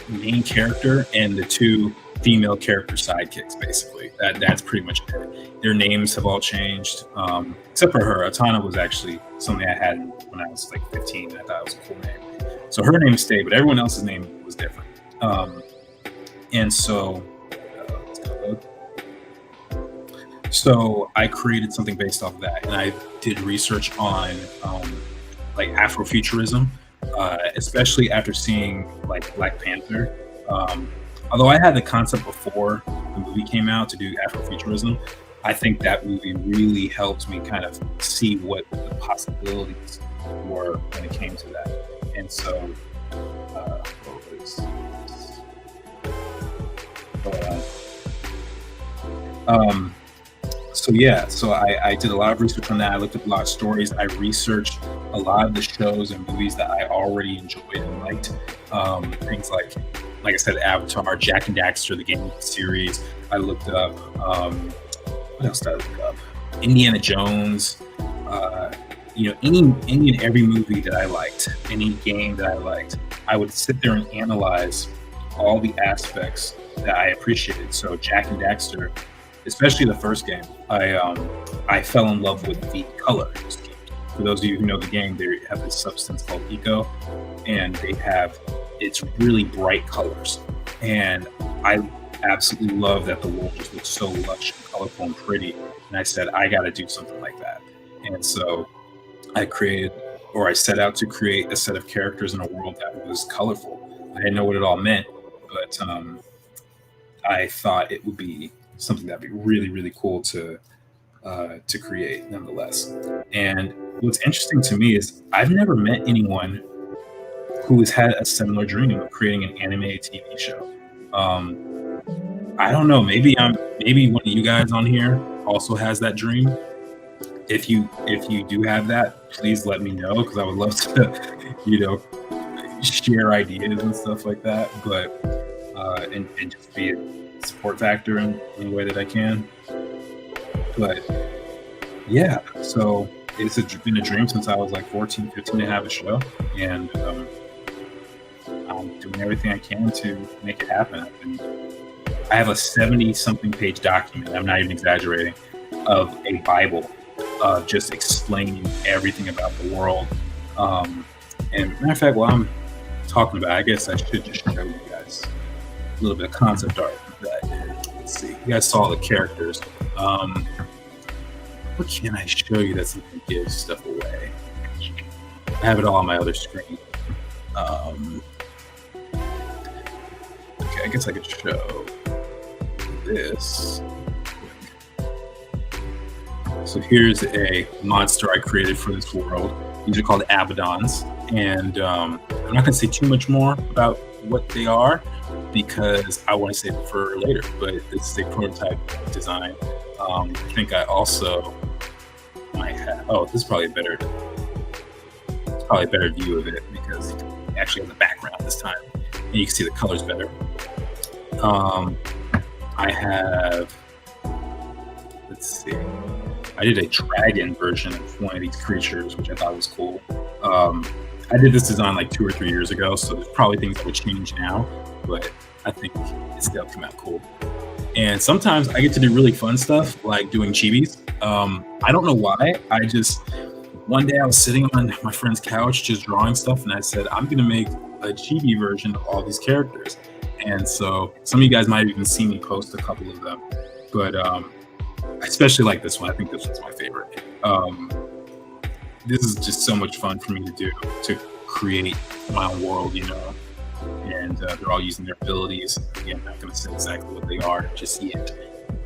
A: main character and the two female character sidekicks, basically. That's pretty much it. Their names have all changed, except for her. Atana was actually something I had when I was like 15. I thought it was a cool name. So her name stayed, but everyone else's name was different. And so, so I created something based off of that, and I did research on like Afrofuturism, especially after seeing like Black Panther. Although I had the concept before the movie came out to do Afrofuturism, I think that movie really helped me kind of see what the possibilities were when it came to that. And so, so I did a lot of research on that. I looked up a lot of stories. I researched a lot of the shows and movies that I already enjoyed and liked. Things like I said, Avatar, Jack and Daxter, the game series. I looked up, what else did I look up? Indiana Jones, any and every movie that I liked, any game that I liked, I would sit there and analyze all the aspects that I appreciated. So Jack and Daxter, especially the first game, I fell in love with the color scheme. For those of you who know the game, they have this substance called eco, and it's really bright colors. And I absolutely love that the world just looks so lush and colorful and pretty. And I said, I got to do something like that. And so I set out to create a set of characters in a world that was colorful. I didn't know what it all meant, but I thought it would be something that'd be really, really cool to create, nonetheless. And what's interesting to me is I've never met anyone who has had a similar dream of creating an animated TV show. Um, I don't know. Maybe one of you guys on here also has that dream. If you do have that, please let me know because I would love to, you know, share ideas and stuff like that. But and just be a support factor in any way that I can. But yeah, so been a dream since I was like 14, 15 to have a show, and I'm doing everything I can to make it happen. I have a 70 something page document, I'm not even exaggerating, of a Bible, just explaining everything about the world. And matter of fact, while I'm talking about it, I guess I should just show you guys a little bit of concept art that I did. Let's see. You guys saw the characters. What can I show you that's going to give stuff away? I have it all on my other screen. Okay, I guess I could show this. So here's a monster I created for this world. These are called Abaddons, and I'm not going to say too much more about what they are because I want to save it for later. But this is a prototype design. I think I also might have. Oh, this is probably a better view of it because you can actually have the background this time, and you can see the colors better. I have. Let's see. I did a dragon version of one of these creatures, which I thought was cool. I did this design like 2 or 3 years ago, so there's probably things that would change now, but I think it's still come out cool. And sometimes I get to do really fun stuff, like doing chibis. I don't know why. One day I was sitting on my friend's couch just drawing stuff, and I said, I'm going to make a chibi version of all these characters. And so some of you guys might have even seen me post a couple of them, but I especially like this one. I think this one's my favorite. This is just so much fun for me to do, to create my own world, and they're all using their abilities. Again, I'm not going to say exactly what they are just yet.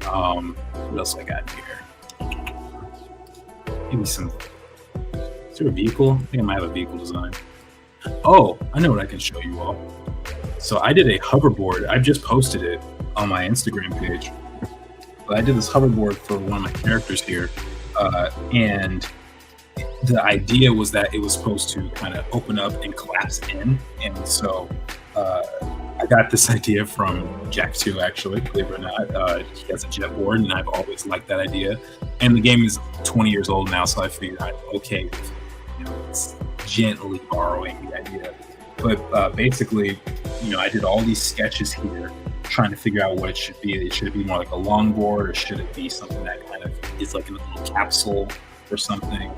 A: What else I got here? Maybe some. Is there a vehicle? I think I might have a vehicle design. Oh, I know what I can show you all. So I did a hoverboard. I just posted it on my Instagram page. But I did this hoverboard for one of my characters here, and the idea was that it was supposed to kind of open up and collapse in. And so I got this idea from Jack 2, actually, believe it or not. He has a jet board, and I've always liked that idea. And the game is 20 years old now, so I figured I'm okay with it's gently borrowing the idea. But basically, I did all these sketches here, trying to figure out what it should be. Should it be more like a longboard, or should it be something that kind of is like a little capsule or something?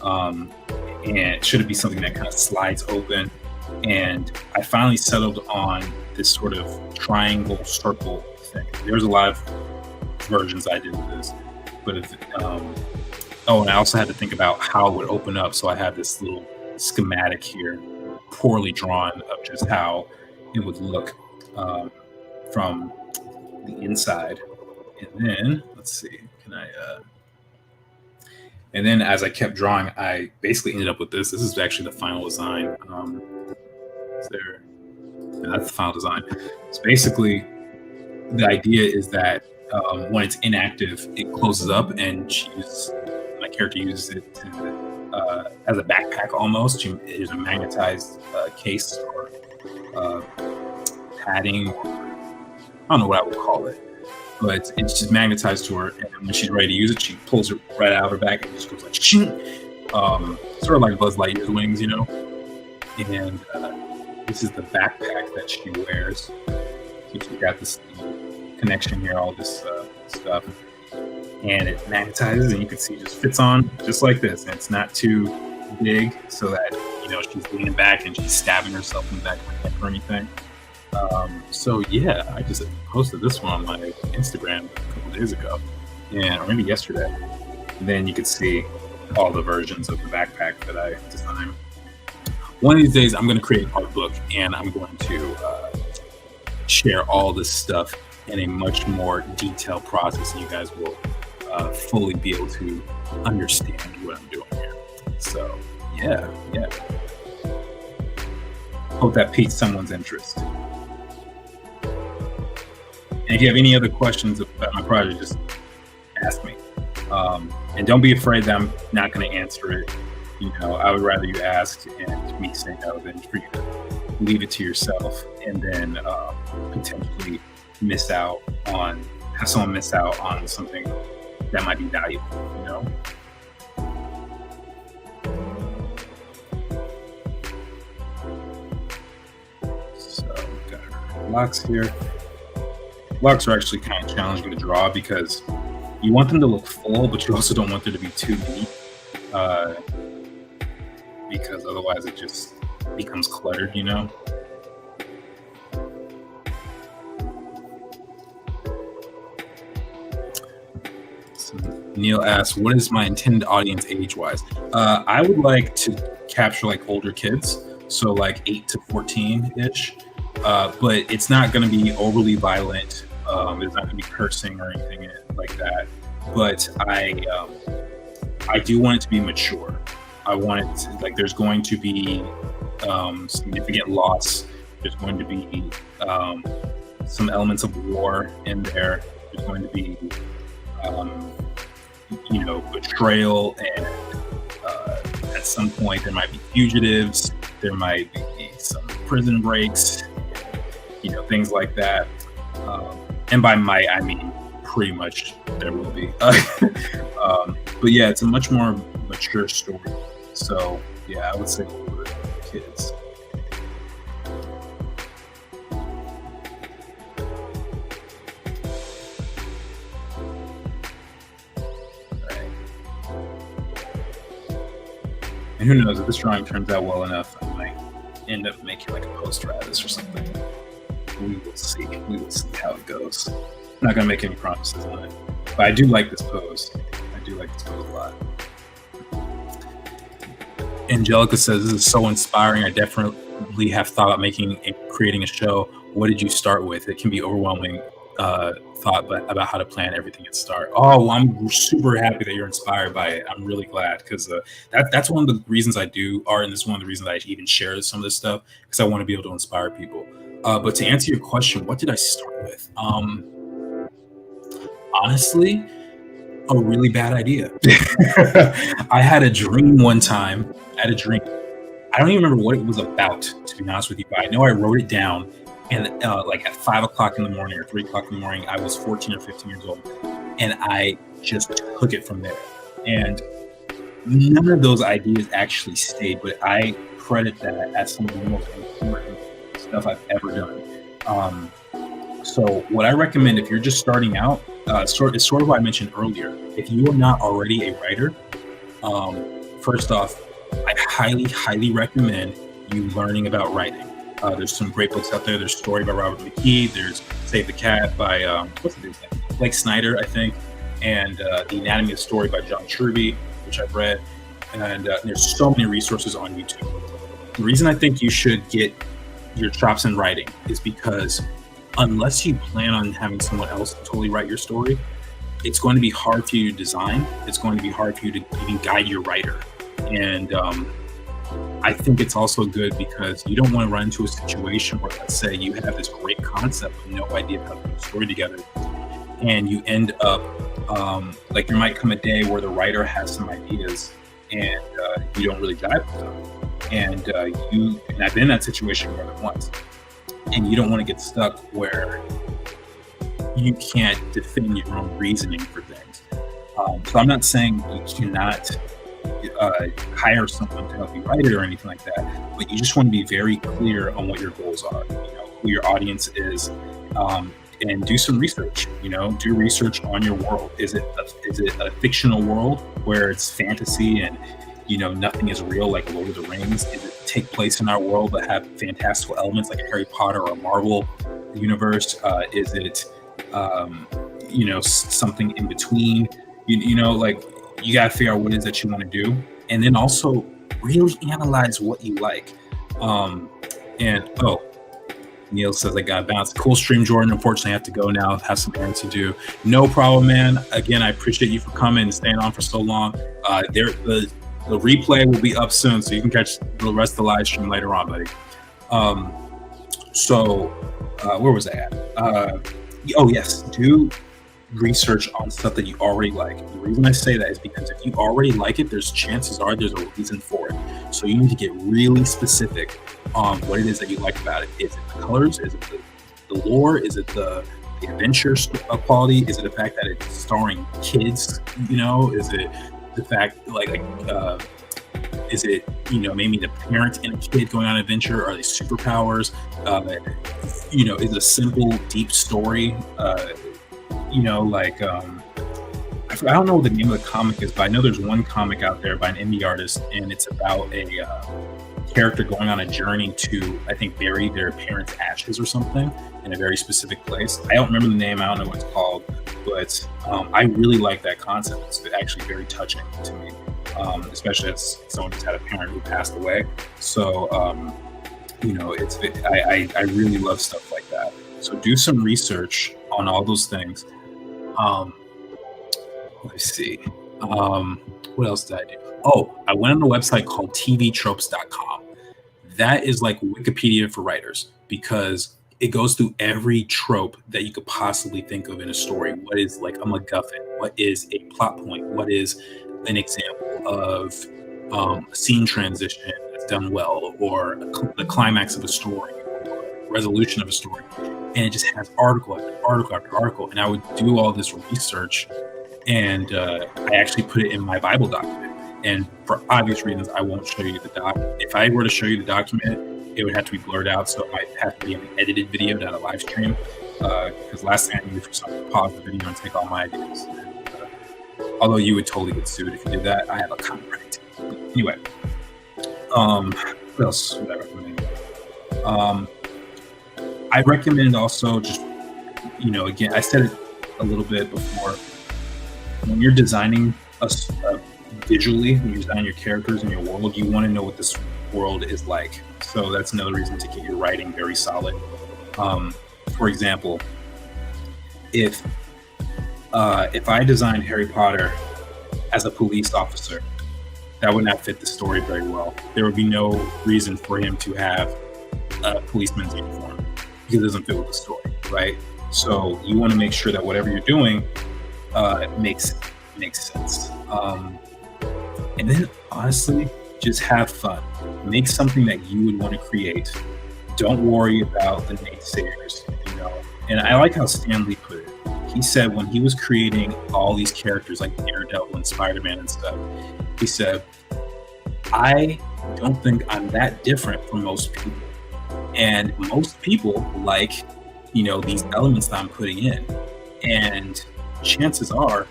A: And should it be something that kind of slides open? And I finally settled on this sort of triangle circle thing. There's a lot of versions I did of this, but and I also had to think about how it would open up. So I have this little schematic here, poorly drawn, of just how it would look from the inside. And then let's see, and then as I kept drawing, I basically ended up with this. This is actually the final design. That's the final design. So basically, the idea is that when it's inactive, it closes up, and my character uses it to, as a backpack almost. There's a magnetized case or padding. I don't know what I would call it, but it's just magnetized to her, and when she's ready to use it, she pulls it right out of her back and just goes like shing. Sort of like Buzz Lightyear's wings, And this is the backpack that she wears. So she's got this connection here, all this stuff, and it magnetizes, and you can see it just fits on just like this, and it's not too big, so that she's leaning back and she's stabbing herself in the back of the neck or anything. So yeah, I just posted this one on my Instagram a couple days ago, or maybe yesterday. And then you can see all the versions of the backpack that I designed. One of these days, I'm going to create an art book, and I'm going to share all this stuff in a much more detailed process, and you guys will fully be able to understand what I'm doing here. So yeah. Hope that piques someone's interest. And if you have any other questions about my project, just ask me. And don't be afraid that I'm not going to answer it. I would rather you ask and me say no than for you to leave it to yourself and then potentially have someone miss out on something that might be valuable. So got our blocks here. Blocks are actually kind of challenging to draw because you want them to look full, but you also don't want there to be too neat, because otherwise it just becomes cluttered. So Neil asks, what is my intended audience age-wise? I would like to capture like older kids, so like 8 to 14-ish, but it's not going to be overly violent. There's not going to be cursing or anything like that. But I do want it to be mature. I want it to, like, there's going to be significant loss. There's going to be some elements of war in there. There's going to be betrayal, and at some point there might be fugitives. There might be some prison breaks, things like that. And by might, I mean pretty much there will be. But yeah, it's a much more mature story. So yeah, I would say older kids. Right. And who knows, if this drawing turns out well enough, I might end up making like a poster out of this or something. We will see. We will see how it goes. I'm not going to make any promises on it. But I do like this pose. I do like this pose a lot. Angelica says, this is so inspiring. I definitely have thought about making and creating a show. What did you start with? It can be overwhelming thought about how to plan everything at start. Oh, well, I'm super happy that you're inspired by it. I'm really glad, because that's one of the reasons I do art, and this is one of the reasons I even share some of this stuff, because I want to be able to inspire people. But to answer your question, what did I start with? Honestly, a really bad idea. I had a dream one time. I don't even remember what it was about, to be honest with you, but I know I wrote it down, and like at 5 o'clock in the morning or 3 o'clock in the morning, I was 14 or 15 years old, and I just took it from there. And none of those ideas actually stayed, but I credit that as some of the most important stuff I've ever done. So what I recommend, if you're just starting out, is sort of what I mentioned earlier. If you are not already a writer, first off, I highly recommend you learning about writing. There's some great books out there. There's Story by Robert McKee. There's Save the Cat by what's the dude's name? Blake Snyder, I think, and The Anatomy of Story by John Truby, which I've read. And there's so many resources on YouTube. The reason I think you should get your chops in writing is because unless you plan on having someone else totally write your story, it's going to be hard for you to design. It's going to be hard for you to even guide your writer. And I think it's also good because you don't want to run into a situation where, let's say, you have this great concept with no idea how to put a story together, and you end up like there might come a day where the writer has some ideas and you don't really jive with them. And I've been in that situation more than once. And you don't want to get stuck where you can't defend your own reasoning for things. So I'm not saying you cannot hire someone to help you write it or anything like that, but you just want to be very clear on what your goals are, who your audience is, and do some research. Do research on your world. Is it a fictional world where it's fantasy and nothing is real, like Lord of the Rings? Is it take place in our world but have fantastical elements like a Harry Potter or a Marvel universe? Is it something in between? Like, you got to figure out what it is that you want to do, and then also really analyze what you like. Neil says I got bounced. Cool stream, Jordan. Unfortunately, I have to go now. Have some errands to do. No problem, man. Again, I appreciate you for coming and staying on for so long. The replay will be up soon, so you can catch the rest of the live stream later on, buddy. Where was I at? Oh yes, do research on stuff that you already like. The reason I say that is because if you already like it, there's chances are there's a reason for it. So you need to get really specific on what it is that you like about it. Is it the colors? Is it the lore? Is it the adventure quality? Is it the fact that it's starring kids? Is it the fact is it maybe the parent and a kid going on an adventure? Are they superpowers? Is it a simple, deep story? I don't know what the name of the comic is, but I know there's one comic out there by an indie artist, and it's about a character going on a journey to, I think, bury their parents' ashes or something in a very specific place. I don't remember the name. I don't know what it's called, but I really like that concept. It's actually very touching to me, especially as someone who's had a parent who passed away. So, I really love stuff like that. So do some research on all those things. Let's see. What else did I do? Oh, I went on a website called tvtropes.com. That is like Wikipedia for writers, because it goes through every trope that you could possibly think of in a story. What is like a MacGuffin? What is a plot point? What is an example of a scene transition that's done well, or the climax of a story, or resolution of a story? And it just has article after article after article. And I would do all this research, and I actually put it in my Bible document. And for obvious reasons, I won't show you the doc. If I were to show you the document, it would have to be blurred out, so it might have to be an edited video, not a live stream. Because last thing I needed for someone to pause the video and take all my ideas. And, although you would totally get sued if you did that, I have a copyright. Anyway, what else would I recommend? I recommend also just, again, I said it a little bit before. When you're designing visually, when you're designing your characters and your world, you want to know what this world is like. So that's another reason to get your writing very solid. For example, if I designed Harry Potter as a police officer, that would not fit the story very well. There would be no reason for him to have a policeman's uniform, because it doesn't fit with the story, right? So you want to make sure that whatever you're doing makes sense. And then honestly, just have fun. Make something that you would want to create. Don't worry about the naysayers, And I like how Stan Lee put it. He said when he was creating all these characters like Daredevil and Spider-Man and stuff, he said, I don't think I'm that different from most people. And most people like, these elements that I'm putting in. And chances are,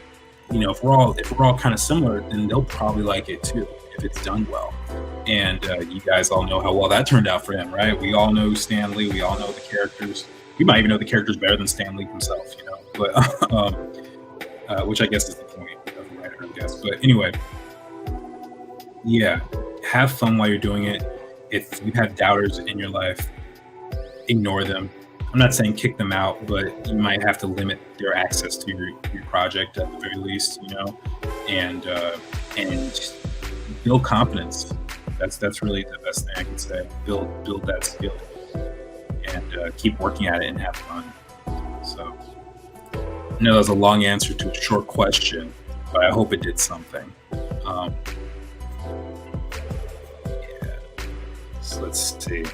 A: if we're all kind of similar, then they'll probably like it too, if it's done well. And you guys all know how well that turned out for him, right? We all know Stan Lee. We all know the characters. We might even know the characters better than Stan Lee himself, But which I guess is the point of the writer, I guess. But anyway, yeah, have fun while you're doing it. If you have doubters in your life, ignore them. I'm not saying kick them out, but you might have to limit their access to your project at the very least, and build confidence. That's really the best thing I can say. Build that skill, and keep working at it and have fun. So I know that was a long answer to a short question, but I hope it did something. Yeah. So let's see.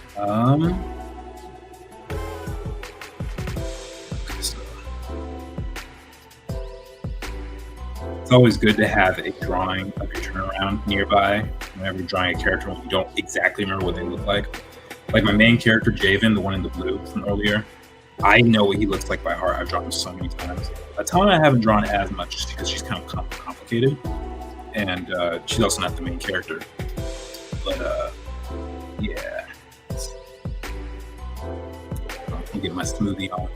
A: It's always good to have a drawing of your turnaround nearby whenever you're drawing a character when you don't exactly remember what they look like. Like my main character, Javen, the one in the blue from earlier, I know what he looks like by heart. I've drawn him so many times. Atana I haven't drawn as much just because she's kind of complicated, and she's also not the main character. But yeah. I'll get my smoothie on.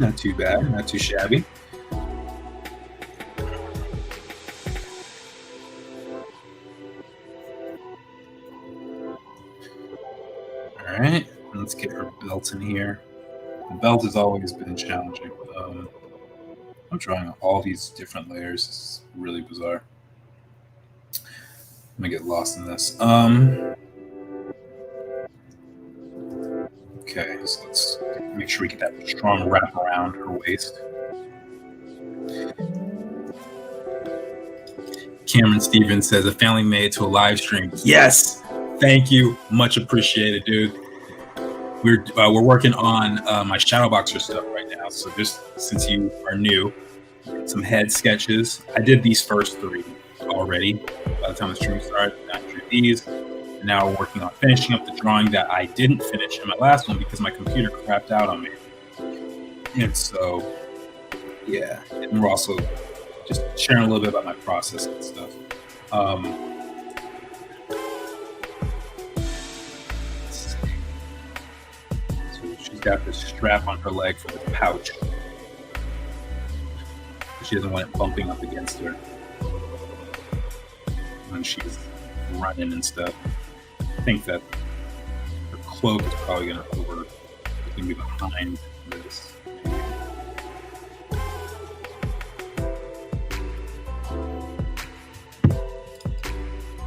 A: Not too bad, not too shabby. right, let's get her belt in here. The belt has always been challenging. I'm trying all these different layers. It's really bizarre. I'm gonna get lost in this. Okay, so let's make sure we get that strong wrap around her waist. Cameron Stevens says a family made to a live stream. Yes, thank you, much appreciated, dude. We're working on my Shadowboxer stuff right now. So just since you are new, some head sketches. I did these first 3 already. By the time the stream started, I drew these. And now we're working on finishing up the drawing that I didn't finish in my last one because my computer crapped out on me. And so, yeah. And we're also just sharing a little bit about my process and stuff. So she's got this strap on her leg for the pouch. She doesn't want it bumping up against her when she's running and stuff. I think that her cloak is probably going to be behind this.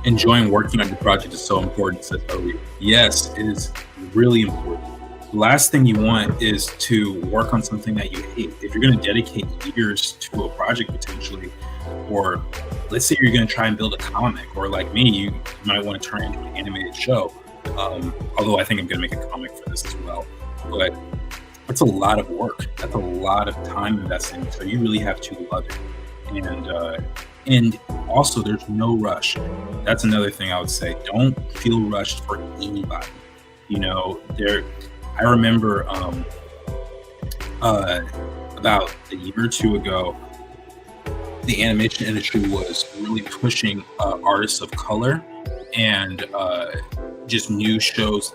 A: Enjoying working on your project is so important, says Owie. Yes, it is really important. The last thing you want is to work on something that you hate. If you're going to dedicate years to a project potentially, or let's say you're going to try and build a comic, or like me, you might want to turn it into an animated show. Although I think I'm going to make a comic for this as well. But it's a lot of work. That's a lot of time invested. So you really have to love it. And also, there's no rush. That's another thing I would say. Don't feel rushed for anybody. You know, I remember about a year or two ago, the animation industry was really pushing artists of color and just new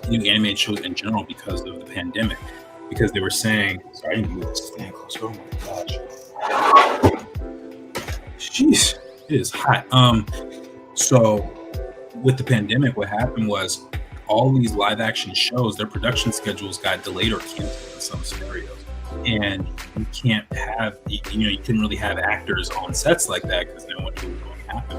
A: animated shows in general because of the pandemic. Because they were saying, sorry, I didn't move this thing closer. Oh my gosh. Jeez, it is hot. So with the pandemic, what happened was all these live action shows, their production schedules got delayed or canceled in some scenarios. And you can't have, you couldn't really have actors on sets like that because no one knew what was going to happen.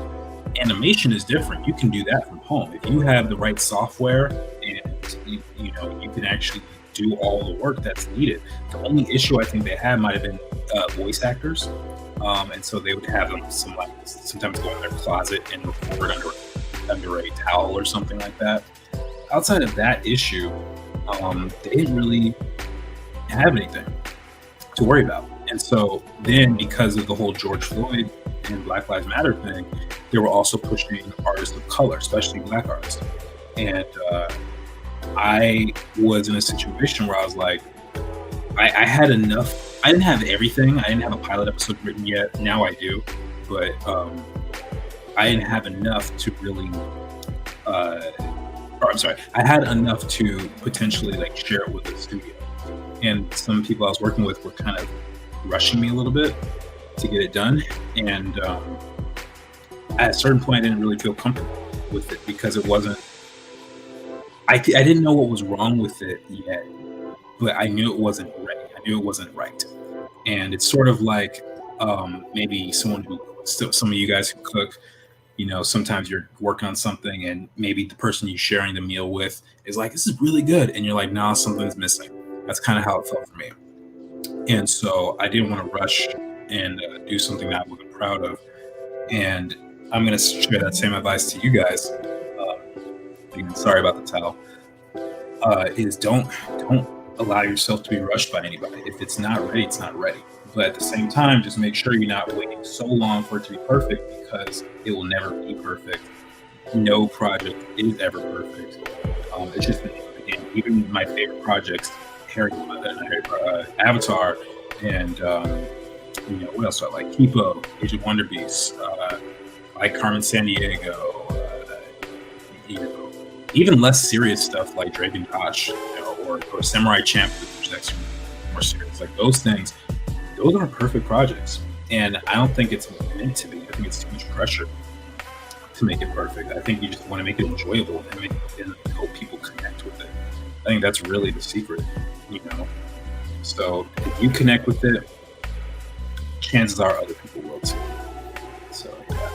A: Animation is different. You can do that from home. If you have the right software and you can actually do all the work that's needed. The only issue I think they had might have been voice actors. And so they would have them sometimes go in their closet and record under a towel or something like that. Outside of that issue, they didn't really have anything to worry about. And so then, because of the whole George Floyd and Black Lives Matter thing, they were also pushing artists of color, especially Black artists. And I was in a situation where I was like, I had enough. I didn't have everything. I didn't have a pilot episode written yet. Now I do, but I didn't have enough to really. I had enough to potentially share it with the studio, and some people I was working with were kind of rushing me a little bit to get it done, and at a certain point, I didn't really feel comfortable with it because it wasn't. I didn't know what was wrong with it yet, but I knew it wasn't ready. I knew it wasn't right. And it's sort of like maybe some of you guys who cook, sometimes you're working on something and maybe the person you're sharing the meal with is like, this is really good. And you're like, nah, something's missing. That's kind of how it felt for me. And so I didn't want to rush and do something that I wasn't proud of. And I'm going to share that same advice to you guys. Sorry about the towel. Is don't allow yourself to be rushed by anybody. If it's not ready, it's not ready. But at the same time, just make sure you're not waiting so long for it to be perfect, because it will never be perfect. No project is ever perfect. It's just again, even my favorite projects, Avatar, and what else do I like? Kipo, Age of Wonder Beasts, like Carmen Sandiego, even less serious stuff like Dragon Dash, or Samurai Champloo, which is actually more serious. Like those things, those aren't perfect projects, and I don't think it's meant to be. I think it's too much pressure. to make it perfect. I think you just want to make it enjoyable and hope people connect with it. I think that's really the secret, you know. So if you connect with it, chances are other people will too. So yeah.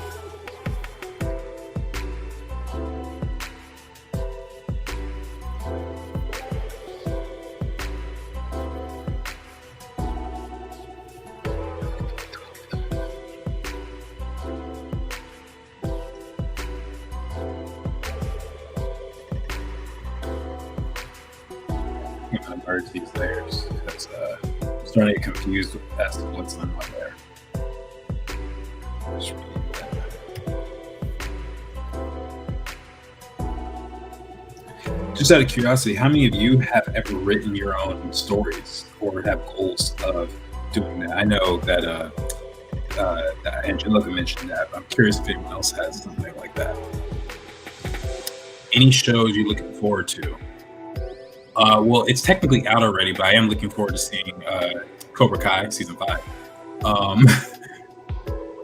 A: I'm gonna merge these layers because I'm starting to get confused as to what's on my layer. Just read that. Just out of curiosity, how many of you have ever written your own stories or have goals of doing that? I know that that Angelica mentioned that, but I'm curious if anyone else has something like that. Any shows you're looking forward to? Well, it's technically out already, but I am looking forward to seeing Cobra Kai season 5.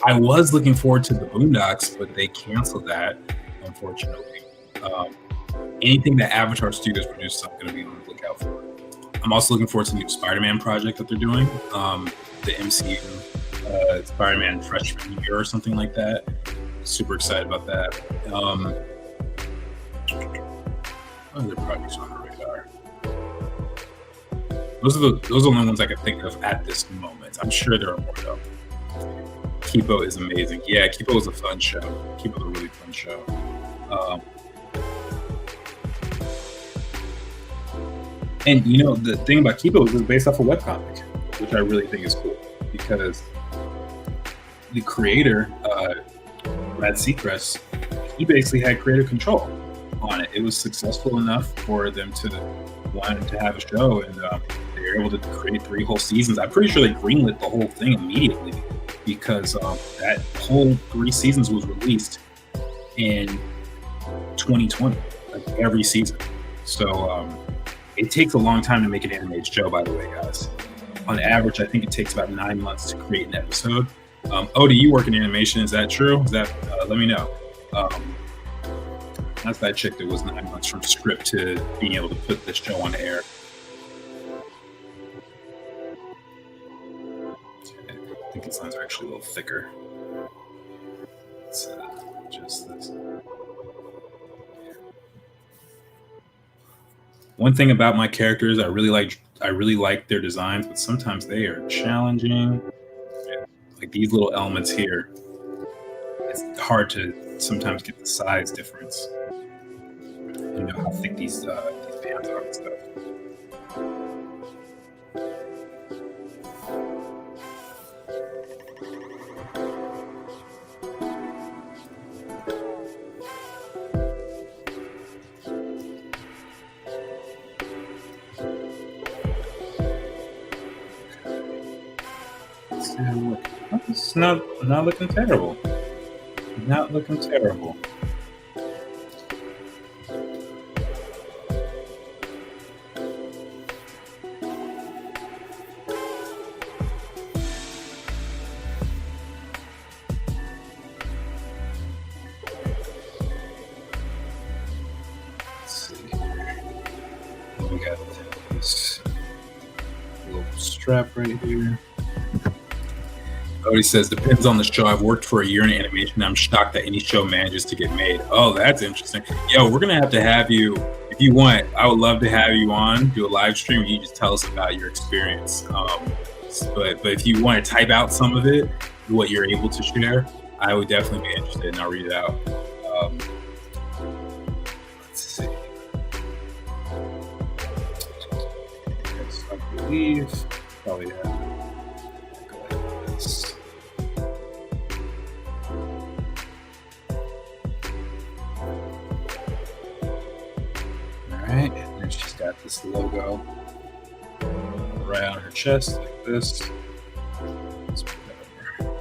A: I was looking forward to the Boondocks, but they canceled that, unfortunately. Anything that Avatar Studios produces, I'm going to be on the lookout for. I'm also looking forward to the new Spider-Man project that they're doing, the MCU Spider-Man freshman year or something like that. Super excited about that. What other projects on the radar? Those are the only ones I can think of at this moment. I'm sure there are more though. Kipo is amazing. Yeah, Kipo is a fun show. Kipo is a really fun show. And you know, the thing about Kipo is it's based off a webcomic, which I really think is cool because the creator, Brad Seacrest, he basically had creative control on it. It was successful enough for them to want to have a show, and they were able to create 3 whole seasons. I'm pretty sure they greenlit the whole thing immediately because that whole 3 seasons was released in 2020, like every season. So it takes a long time to make an animated show, by the way, guys. On average, I think it takes about 9 months to create an episode. Odie, you work in animation. Is that true? Is that let me know. That's that chick that was 9 months from script to being able to put this show on air. Okay. I think these lines are actually a little thicker. Let's adjust this. One thing about my characters, I really like their designs, but sometimes they are challenging. Like these little elements here, it's hard to sometimes get the size difference. You know how thick these bands are and stuff. It's not looking terrible. Not looking terrible. Let's see. We got this little strap right here. Cody says, depends on the show. I've worked for a year in animation. I'm shocked that any show manages to get made. Oh, that's interesting. Yo, we're going to have you, if you want, I would love to have you on, do a live stream. You just tell us about your experience. But if you want to type out some of it, what you're able to share, I would definitely be interested, and I'll read it out. Let's see. Yes, I believe probably have. Alright, and then she's got this logo right on her chest like this. Let's put that over.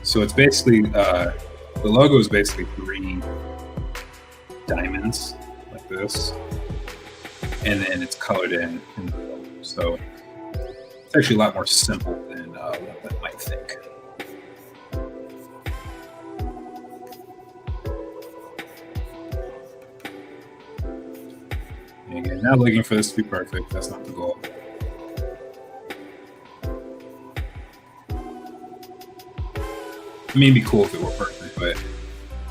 A: So it's basically, the logo is basically 3 diamonds like this, and then it's colored in the logo. So it's actually a lot more simple than what one might think. again, not looking for this to be perfect. That's not the goal. I mean, it'd be cool if it were perfect, but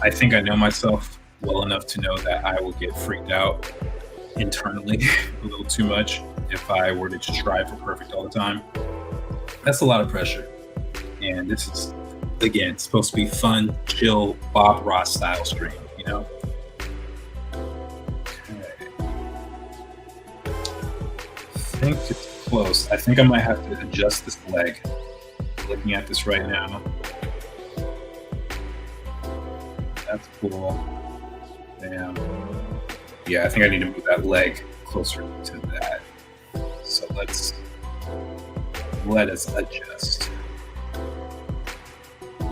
A: I think I know myself well enough to know that I will get freaked out internally a little too much if I were to just strive for perfect all the time. That's a lot of pressure. And this is, again, supposed to be fun, chill, Bob Ross style stream, you know? Okay. I think it's close. I think I might have to adjust this leg. Looking at this right now. That's cool. Damn. Yeah, I think I need to move that leg closer to that. So let us adjust. All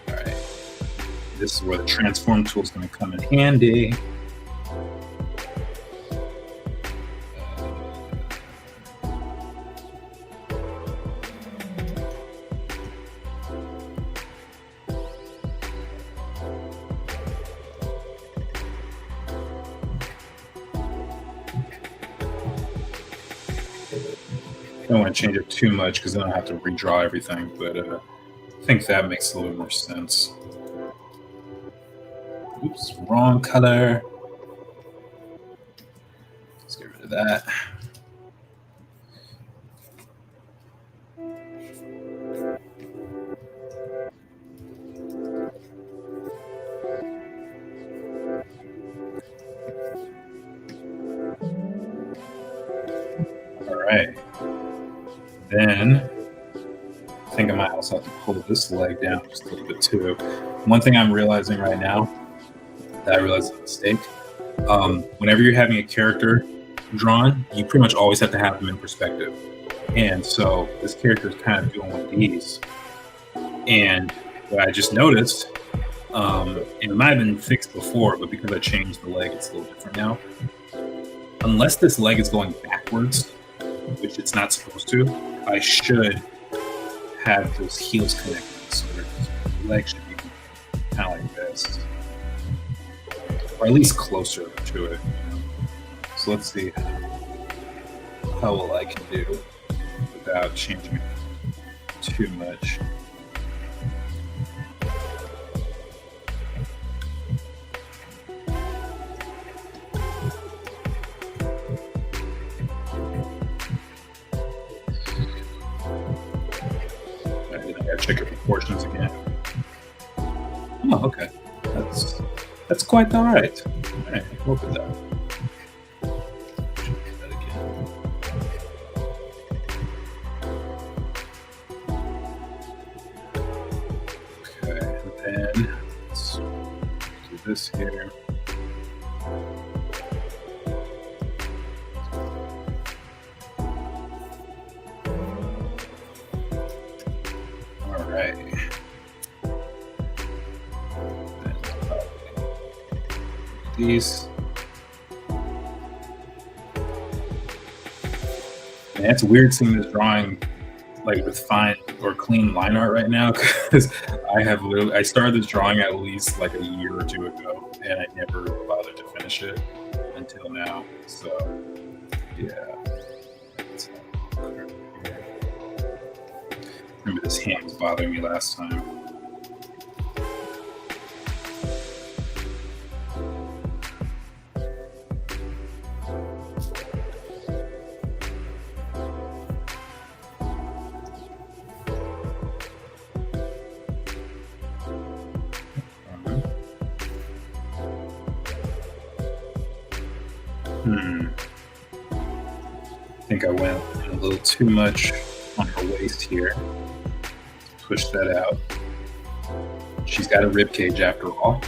A: right. This is where the transform tool is going to come in handy. Don't want to change it too much because then I have to redraw everything, but I think that makes a little more sense. Oops, wrong color. Let's get rid of that. All right. Then I think I might also have to pull this leg down just a little bit too. One thing I'm realizing right now that I realized is a mistake. Whenever you're having a character drawn, you pretty much always have to have them in perspective. And so this character is kind of doing one of these. And what I just noticed, and it might have been fixed before, but because I changed the leg, it's a little different now. Unless this leg is going backwards, which it's not supposed to, I should have those heels connected. So the leg should be kind of like this. Or at least closer to it. So let's see how well I can do without changing it too much. Check your proportions again. Oh, okay. That's quite all right. All right, look at that. Check that again. Okay, and then let's do this here. These. Man, it's weird seeing this drawing like with fine or clean line art right now because I started this drawing at least like a year or two ago and I never bothered to finish it until now. So yeah. Remember this hand was bothering me last time. I think I went a little too much on her waist here. Push that out. She's got a rib cage after all.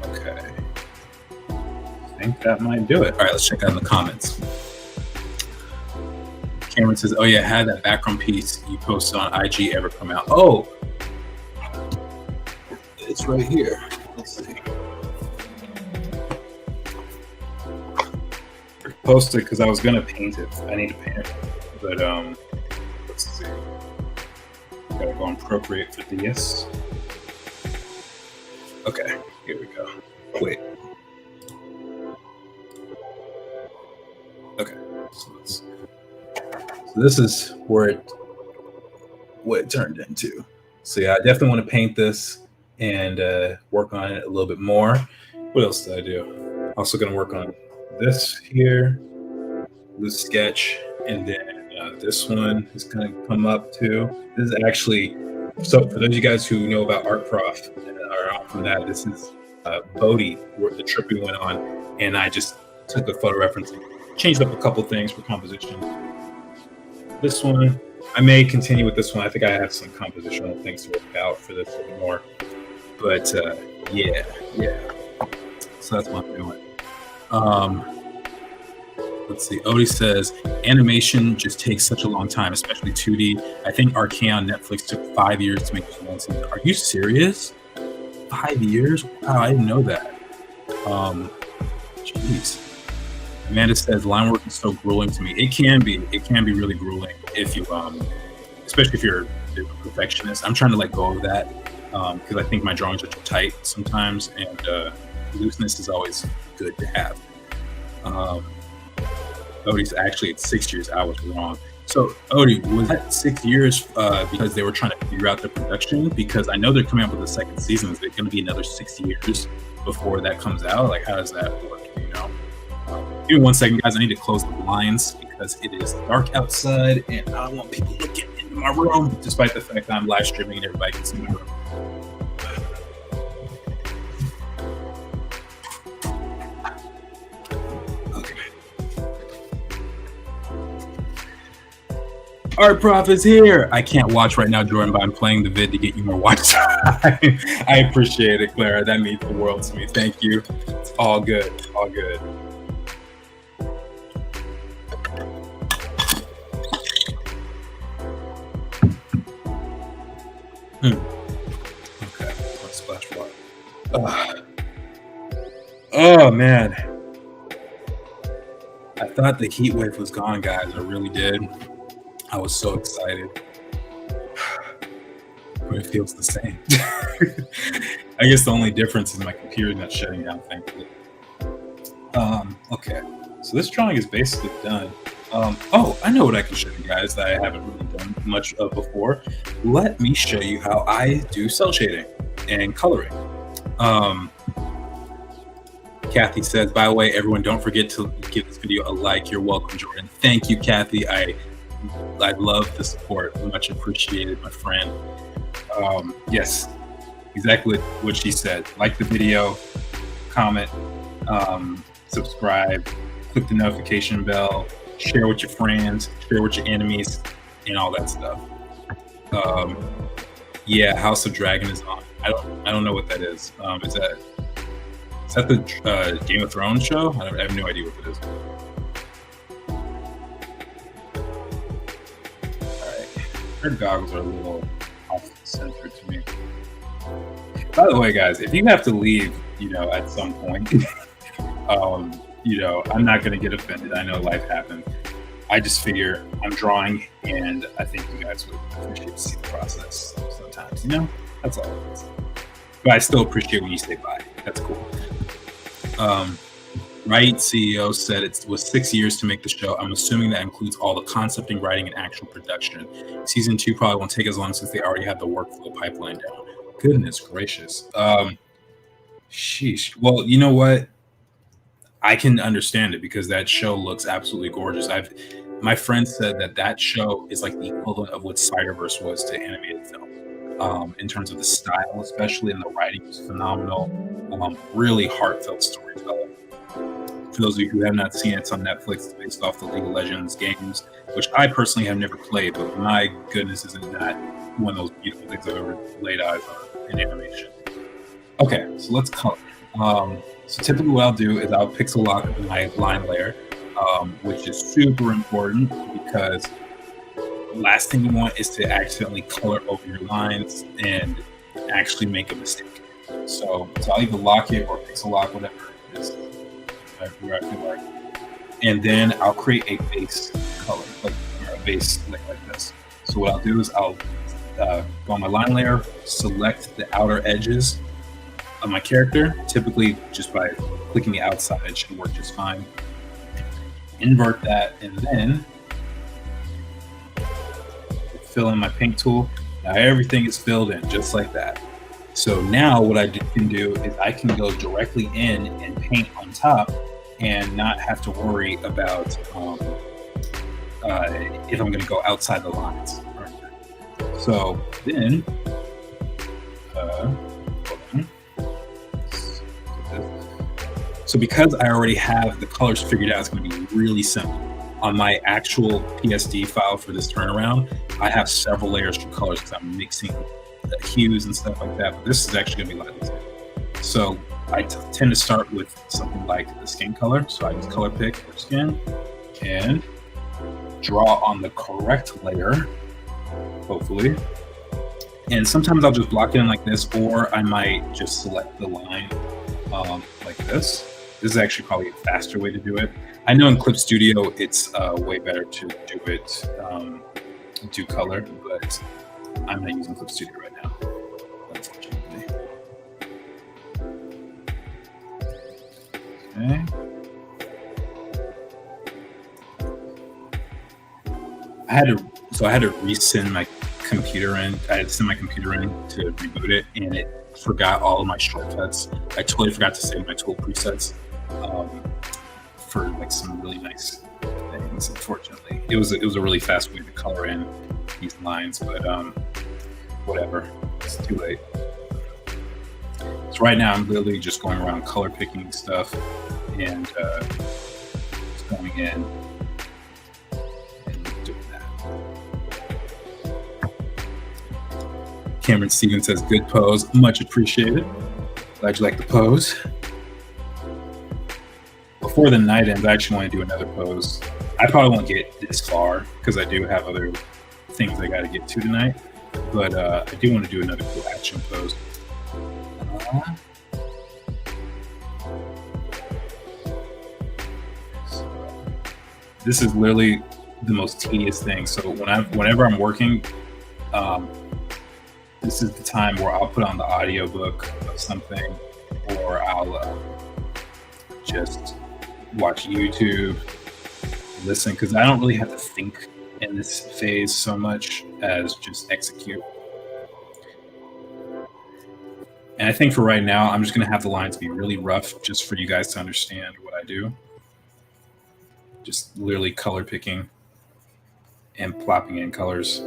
A: Okay. I think that might do it. All right, let's check out in the comments. Cameron says, oh yeah, had that background piece you posted on IG ever come out? Oh, it's right here. Let's see. post it because I was gonna paint it. I need to paint it, but let's see. Gotta go on Procreate for this. Okay, here we go. Wait. Okay, so this is what it turned into. So yeah, I definitely want to paint this and work on it a little bit more. What else did I do? Also going to work on this here, this sketch, and then this one is going to come up too. This is actually, so for those of you guys who know about Art Prof and are out from that, this is Bodhi, where the trip we went on, and I just took a photo reference and changed up a couple things for composition. This one, I may continue with this one. I think I have some compositional things to work out for this a little more. But yeah. So that's what I'm doing. Let's see. Odie says, animation just takes such a long time, especially 2D. I think Arcane on Netflix took 5 years to make this one season. Are you serious? 5 years? Wow, I didn't know that. Jeez. Amanda says, line work is so grueling to me. It can be really grueling if you, especially if you're a perfectionist. I'm trying to let go of that because I think my drawings are too tight sometimes, and looseness is always good to have. Odie's actually at 6 years. I was wrong. So Odie, was that 6 years because they were trying to figure out the production? Because I know they're coming up with a second season. Is it going to be another 6 years before that comes out? Like, how does that work? You know? Give me 1 second, guys. I need to close the blinds because it is dark outside and I don't want people looking into my room, despite the fact that I'm live streaming and everybody can see my room. Okay. Art Prof is here. I can't watch right now, Jordan, but I'm playing the vid to get you more watch time. I appreciate it, Clara. That means the world to me. Thank you. It's all good. All good. Okay, let's splash water. Oh man, I thought the heat wave was gone, guys. I really did. I was so excited, but it feels the same. I guess the only difference is my computer not shutting down, thankfully. Okay, so this drawing is basically done. Oh, I know what I can show you guys that I haven't really done much of before. Let me show you how I do cell shading and coloring. Kathy says, by the way, everyone, don't forget to give this video a like. You're welcome, Jordan. Thank you, Kathy. I love the support. Much appreciated, my friend. Yes, exactly what she said. Like the video, comment, subscribe, click the notification bell, share with your friends, share with your enemies, and all that stuff. Yeah, House of Dragon is on. I don't know what that is. Is that the Game of Thrones show? I have no idea what it is. All right, her goggles are a little off center to me. By the way, guys, if you have to leave, at some point, I'm not going to get offended. I know life happens. I just figure I'm drawing, and I think you guys would appreciate to see the process sometimes. That's all it is. But I still appreciate when you stay by. That's cool. Right CEO said it was 6 years to make the show. I'm assuming that includes all the concepting, writing, and actual production. Season 2 probably won't take as long since they already have the workflow pipeline down. Goodness gracious. Sheesh. Well, you know what? I can understand it because that show looks absolutely gorgeous. My friend said that show is like the equivalent of what Spider-Verse was to animated film. In terms of the style, especially, and the writing was phenomenal. Really heartfelt storytelling. For those of you who have not seen it, it's on Netflix. It's based off the League of Legends games, which I personally have never played, but my goodness, isn't that one of those beautiful things I've ever laid eyes on in animation. Okay, so let's color. So typically what I'll do is I'll pixel lock my line layer, which is super important because the last thing you want is to accidentally color over your lines and actually make a mistake. So I'll either lock it or pixel lock, whatever it is, where I feel like and then I'll create a base color, like a base like this. So what I'll do is I'll go on my line layer, select the outer edges of my character, typically just by clicking the outside, it should work just fine. Invert that, and then fill in my paint tool. Now everything is filled in just like that. So now what I can do is I can go directly in and paint on top and not have to worry about if I'm going to go outside the lines. So then, so because I already have the colors figured out, it's going to be really simple. On my actual PSD file for this turnaround, I have several layers for colors because I'm mixing the hues and stuff like that. But this is actually going to be a lot easier. So I tend to start with something like the skin color. So I just color pick for skin and draw on the correct layer, hopefully. And sometimes I'll just block it in like this, or I might just select the line like this. This is actually probably a faster way to do it. I know in Clip Studio, it's way better to do it, do color, but I'm not using Clip Studio right now, unfortunately. Okay. I had to resend my computer in. I had to send my computer in to reboot it, and it forgot all of my shortcuts. I totally forgot to save my tool presets for like some really nice things. Unfortunately, it was a really fast way to color in these lines, but whatever. It's too late. So right now I'm literally just going around color picking stuff and just going in and doing that. Cameron Stevens says, "Good pose, much appreciated. Glad you like the pose." Before the night ends, I actually want to do another pose. I probably won't get this far because I do have other things I got to get to tonight, but I do want to do another cool action pose. This is literally the most tedious thing. So whenever I'm working, this is the time where I'll put on the audiobook of something, or I'll just watch YouTube, listen, because I don't really have to think in this phase so much as just execute. And I think for right now, I'm just going to have the lines be really rough just for you guys to understand what I do. Just literally color picking and plopping in colors.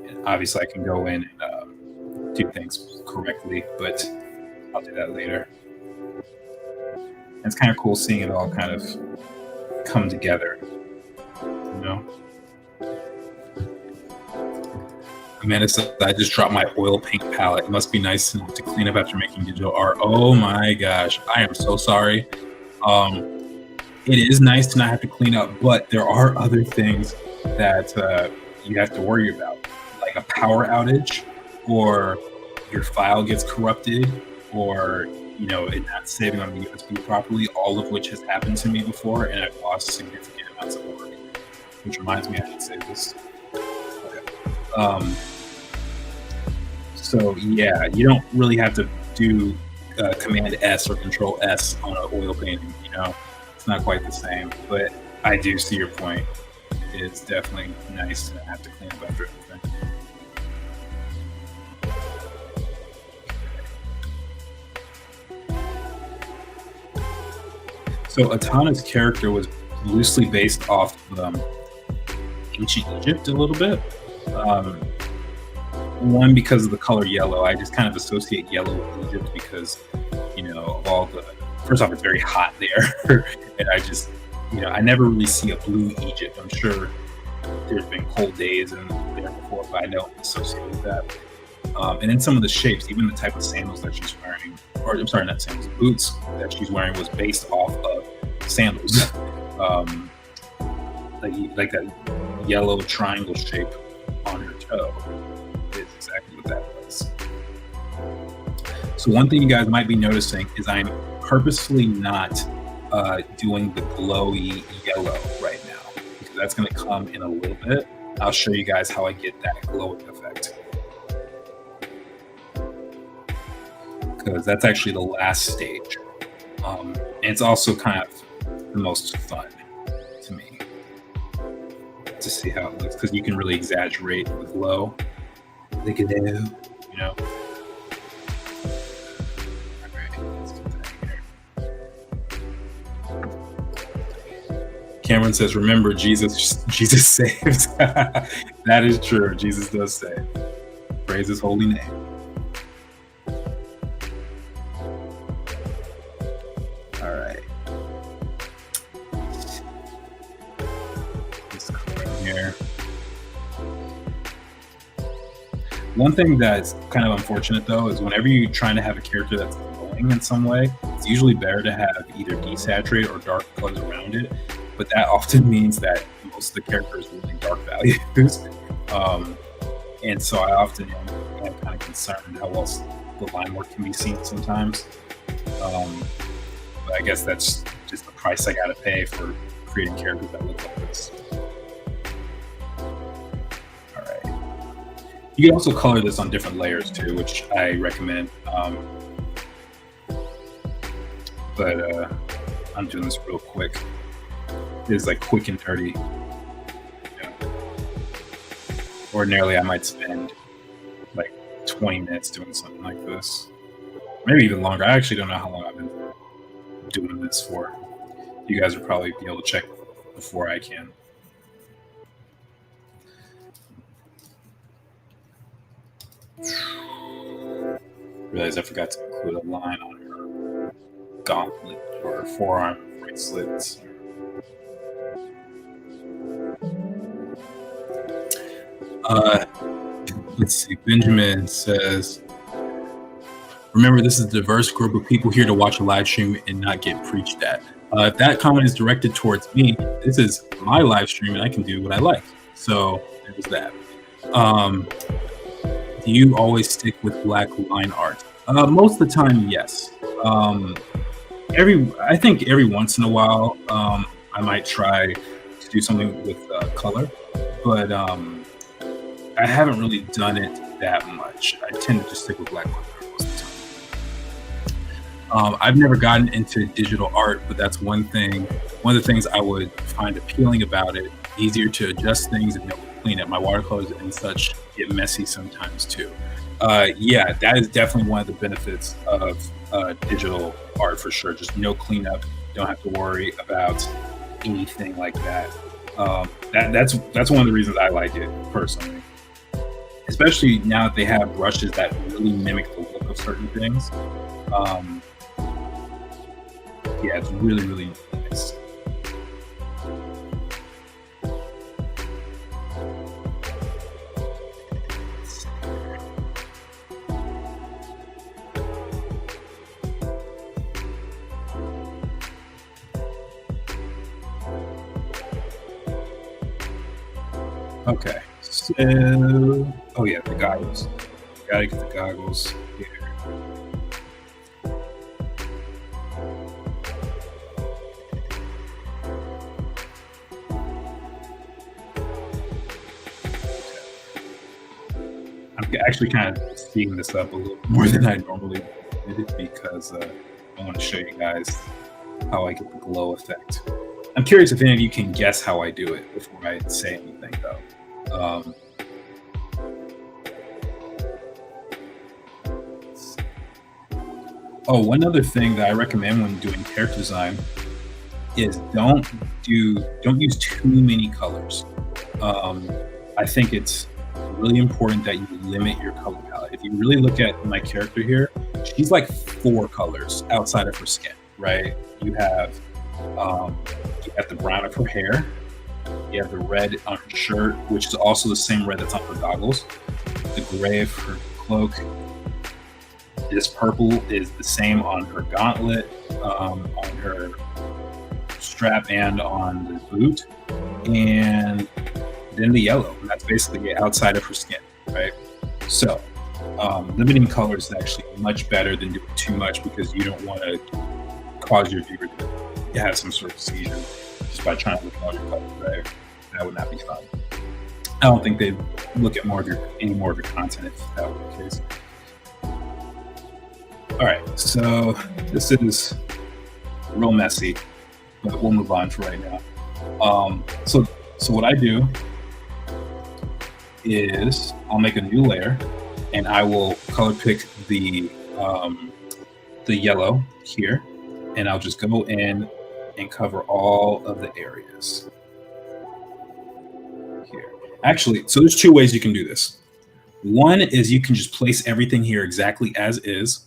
A: And obviously, I can go in and do things correctly, but I'll do that later. And it's kind of cool seeing it all kind of come together, you know? Amanda said, "I just dropped my oil paint palette. It must be nice to clean up after making digital art." Oh my gosh, I am so sorry. It is nice to not have to clean up, but there are other things that you have to worry about, like a power outage, or your file gets corrupted, or it not saving on the USB properly, all of which has happened to me before, and I've lost significant amounts of work. Which reminds me, I should save this. Okay. So yeah, you don't really have to do Command S or Control S on an oil painting. It's not quite the same. But I do see your point. It's definitely nice to have to clean up after everything. So Atana's character was loosely based off ancient Egypt a little bit. One, because of the color yellow. I just kind of associate yellow with Egypt because, of all the... First off, it's very hot there. And I just, I never really see a blue Egypt. I'm sure there's been cold days in there before, but I don't associate with that. And then some of the shapes, even the type of sandals that she's wearing, or I'm sorry, not sandals, boots that she's wearing was based off of sandals. Like that yellow triangle shape on her toe is exactly what that was. So one thing you guys might be noticing is I'm purposefully not doing the glowy yellow right now, because that's going to come in a little bit. I'll show you guys how I get that glowing effect, because that's actually the last stage. And it's also kind of the most fun to me to see how it looks, because you can really exaggerate the glow. Look at that, you know. All right, let's get that here. Cameron says, "Remember, Jesus saves." That is true. Jesus does save. Praise His holy name. All right. This color here. One thing that's kind of unfortunate, though, is whenever you're trying to have a character that's glowing in some way, it's usually better to have either desaturate or dark colors around it. But that often means that most of the character is really dark values. And so I often am kind of concerned how else the line work can be seen sometimes. But I guess that's just the price I got to pay for creating characters that look like this. You can also color this on different layers too, which I recommend. But I'm doing this real quick. It's like quick and dirty. Yeah. Ordinarily, I might spend like 20 minutes doing something like this, maybe even longer. I actually don't know how long I've been doing this for. You guys will probably be able to check before I can. Realized I forgot to include a line on her gauntlet or forearm bracelets. Let's see. Benjamin says, "Remember, this is a diverse group of people here to watch a live stream and not get preached at." If that comment is directed towards me, this is my live stream and I can do what I like. So there's that. Do you always stick with black line art? Most of the time, yes. I think every once in a while, I might try to do something with color, but I haven't really done it that much. I tend to just stick with black line art most of the time. I've never gotten into digital art, but that's one of the things I would find appealing about it. Easier to adjust things and clean up. My watercolors and such get messy sometimes too. Yeah, that is definitely one of the benefits of digital art for sure. Just no cleanup. Don't have to worry about anything like that. That's one of the reasons I like it personally. Especially now that they have brushes that really mimic the look of certain things. Yeah, it's really, really nice. Okay, so oh yeah, the goggles. Gotta get the goggles here. I'm actually kind of speeding this up a little more than I normally did because I want to show you guys how I get the glow effect. I'm curious if any of you can guess how I do it before I say anything, though. One other thing that I recommend when doing character design is don't use too many colors. I think it's really important that you limit your color palette. If you really look at my character here, she's like 4 colors outside of her skin, right? You have the brown of her hair, you have the red on her shirt, which is also the same red that's on her goggles, the gray of her cloak. This purple is the same on her gauntlet, on her strap, and on the boot, and then the yellow. And that's basically outside of her skin, right? So limiting colors is actually much better than doing too much because you don't want to cause your viewer to have some sort of seizure just by trying to look at all your colors, right? That would not be fun. I don't think they'd look at any more of your content if that were the case. All right, so this is real messy, but we'll move on for right now. So what I do is I'll make a new layer, and I will color pick the yellow here, and I'll just go in and cover all of the areas here. Actually, so there's two ways you can do this. One is you can just place everything here exactly as is,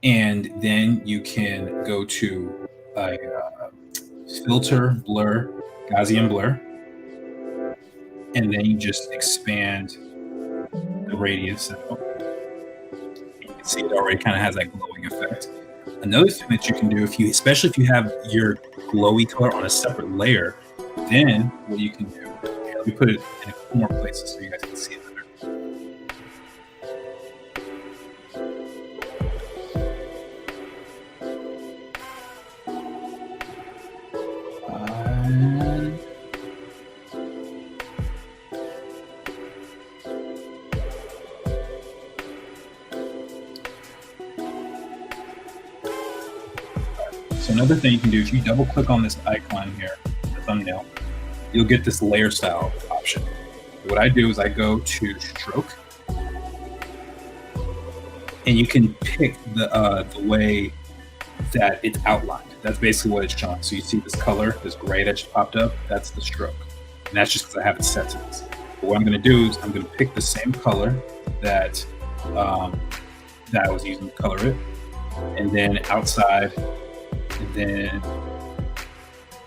A: and then you can go to filter, blur, Gaussian blur, and then you just expand the radius out. You can see it already kind of has that glowing effect. Another thing that you can do, especially if you have your glowy color on a separate layer, then what you can do, let me put it in a couple more places so you guys can see it better. So another thing you can do, if you double click on this icon here, the thumbnail, you'll get this layer style option. What I do is I go to stroke, and you can pick the way that it's outlined. That's basically what it's showing. So you see this color, this gray that just popped up, that's the stroke. And that's just because I have it set to this. But what I'm going to do is I'm going to pick the same color that I was using to color it, and then outside, and then,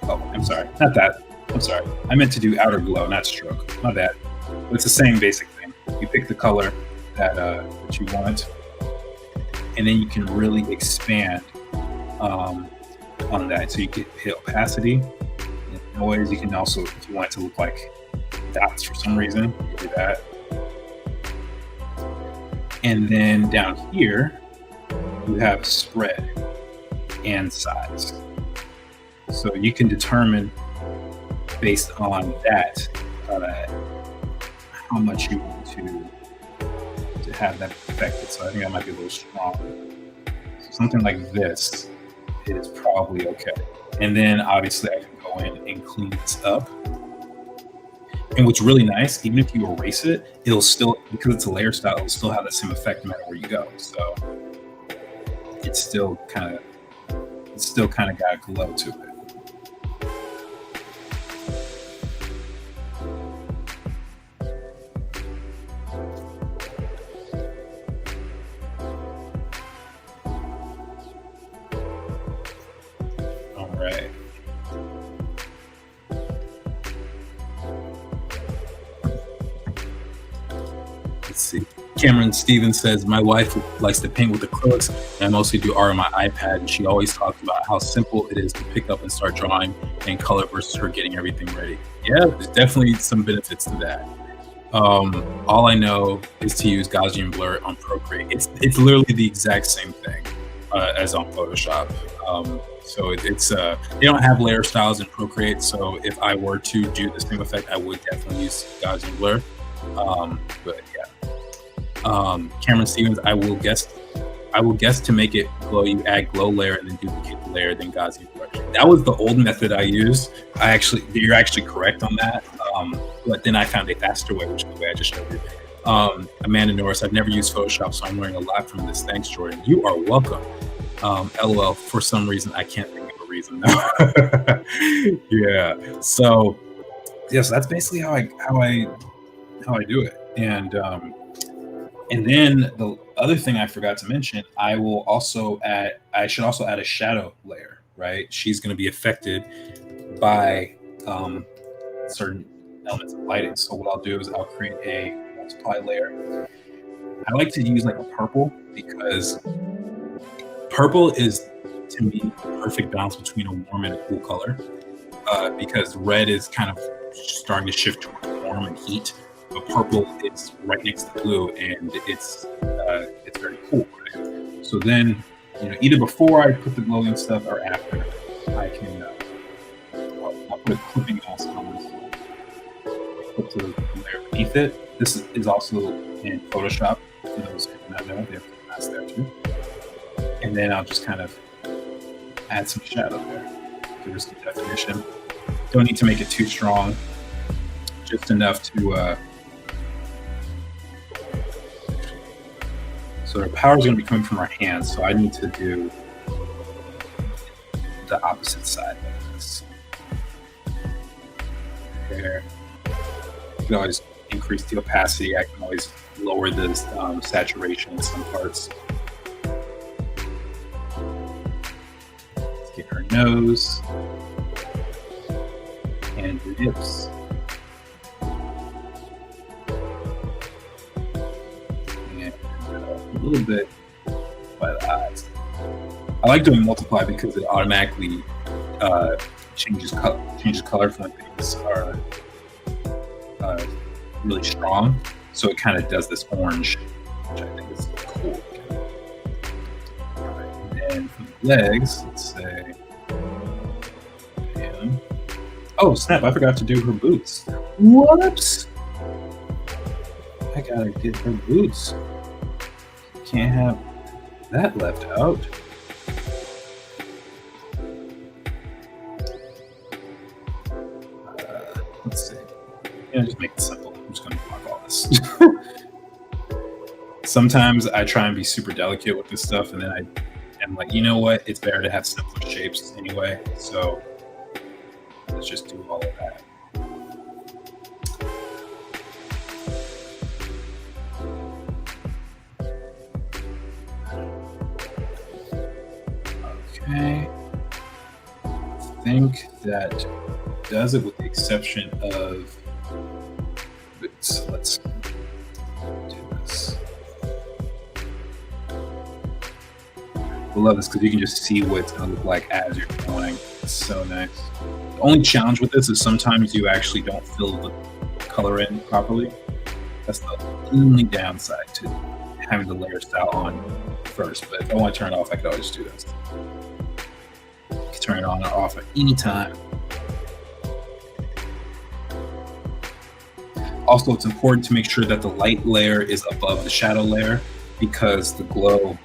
A: oh, I'm sorry, not that. I'm sorry. I meant to do outer glow, not stroke. My bad. But it's the same basic thing. You pick the color that you want, and then you can really expand on that. So you can hit opacity, and noise. You can also, if you want it to look like dots for some reason, you do that. And then down here, you have spread and size. So you can determine based on that how much you want to have that affected. So I think that might be a little strong. So something like this is probably okay. And then obviously I can go in and clean this up. And what's really nice, even if you erase it, it'll still, because it's a layer style, it'll still have the same effect no matter where you go. So it's still kind of got a glow to it. All right. Let's see. Cameron Stevens says, my wife likes to paint with acrylics, and I mostly do art on my iPad, and she always talks about how simple it is to pick up and start drawing and color versus her getting everything ready. Yeah, there's definitely some benefits to that. All I know is to use Gaussian blur on Procreate. It's literally the exact same thing as on Photoshop. So it's they don't have layer styles in Procreate, so if I were to do the same effect, I would definitely use Gaussian blur. But yeah. Cameron Stevens, I will guess to make it glow, you add glow layer and then duplicate the layer, then Gaussian blur. That was the old method I used. You're actually correct on that. But then I found a faster way, which is the way I just showed you. Amanda Norris, I've never used Photoshop, so I'm learning a lot from this. Thanks, Jordan. You are welcome. LOL, for some reason, I can't think of a reason now. Yeah. So that's basically how I do it. And then the other thing I forgot to mention, I should also add a shadow layer, right? She's going to be affected by certain elements of lighting. So what I'll do is I'll create a multiply layer. I like to use like a purple because purple is, to me, the perfect balance between a warm and a cool color, because red is kind of starting to shift toward warm and heat. But purple is right next to blue, and it's very cool, right? So then, either before I put the glowing stuff or after, I can I'll put a clipping mask on this clip to the layer beneath it. This is also in Photoshop, for those who do not know, they have a mask there too. And then I'll just kind of add some shadow there. Give her some definition. Don't need to make it too strong, just enough to so our power is going to be coming from our hands, so I need to do the opposite side like this. There. You can always increase the opacity. I can always lower the saturation in some parts. Let's get her nose and her hips. And a little bit by the eyes. I like doing multiply because it automatically changes color from when things are really strong. So it kind of does this orange, which I think is cool. Right. And then for the legs, let's say, and, oh snap! I forgot to do her boots. Whoops! I gotta get her boots. Can't have that left out. Let's see. Yeah, just make it simple. I'm just going to block all this. Sometimes I try and be super delicate with this stuff, and then I am like, you know what? It's better to have simpler shapes anyway. So let's just do all of that. Okay. I think that does it with the exception of boots. Let's do this. I love this because you can just see what it's going to look like as you're drawing. It's so nice. The only challenge with this is sometimes you actually don't fill the color in properly. That's the only downside to having the layer style on first. But if I want to turn it off, I could always do this. You can turn it on or off at any time. Also, it's important to make sure that the light layer is above the shadow layer because the glow,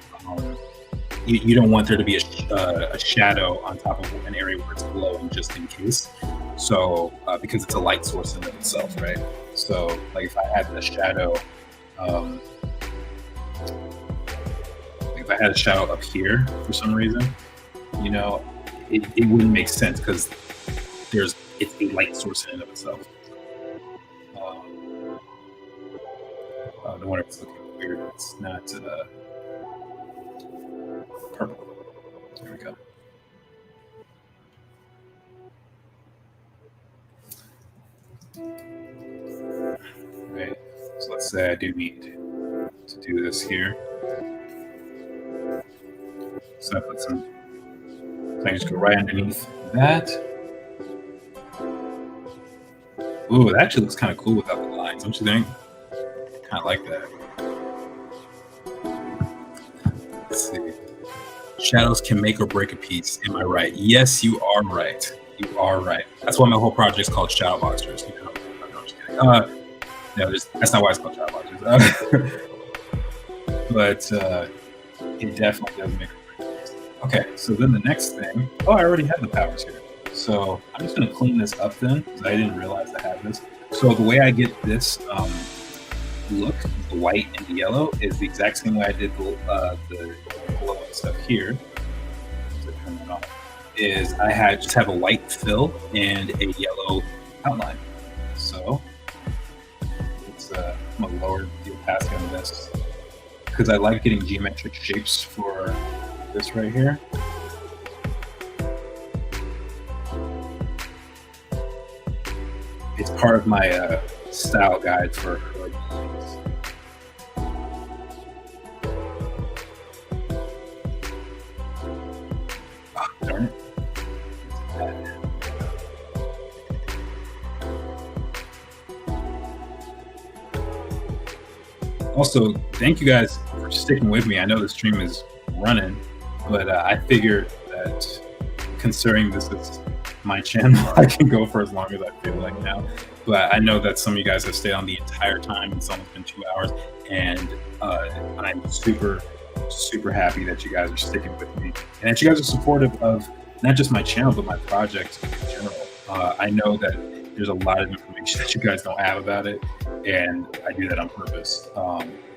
A: you don't want there to be a shadow on top of an area where it's glowing just in case. So, because it's a light source in itself, right? So, like if I had the shadow, like if I had a shadow up here for some reason, you know, it wouldn't make sense because it's a light source in and of itself. No wonder it's looking weird. It's not purple. There we go. Right. So let's say I do need to do this here. So I put some. So I just go right underneath that. Ooh, it actually looks kind of cool without the lines, don't you think? Kind of like that. Let's see. Shadows can make or break a piece. Am I right? Yes, you are right. You are right. That's why my whole project is called Shadow Boxers. You know? I'm just kidding. No, that's not why it's called Shadow Boxers. But it definitely does make or break a piece. Okay, so then the next thing. Oh, I already have the powers here. So I'm just going to clean this up then because I didn't realize I had this. So the way I get this look, the white and the yellow, is the exact same way I did the glow and stuff here. So turn that off. Is I just have a white fill and a yellow outline. So it's I'm gonna lower the opacity on this because I like getting geometric shapes for this right here. It's part of my style guide for like, darn it. Also, thank you guys for sticking with me. I know the stream is running, but I figured that considering this is my channel, I can go for as long as I feel like now. But I know that some of you guys have stayed on the entire time. It's almost been 2 hours, and I'm super, super happy that you guys are sticking with me and that you guys are supportive of not just my channel, but my project in general. I know that there's a lot of information that you guys don't have about it, and I do that on purpose.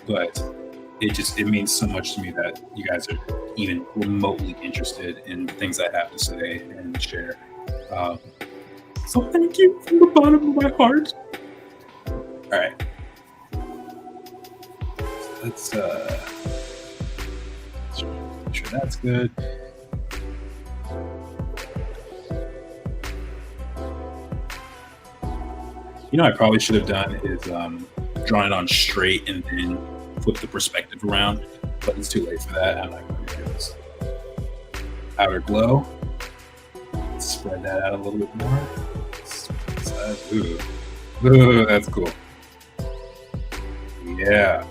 A: But it means so much to me that you guys are even remotely interested in the things I have to say and share. So thank you from the bottom of my heart. All right. Let's make sure that's good. You know, I probably should have done is drawn it on straight and then flip the perspective around, but it's too late for that. I'm not going to do this. Outer glow. Let's spread that out a little bit more. Ooh, that's cool. Yeah.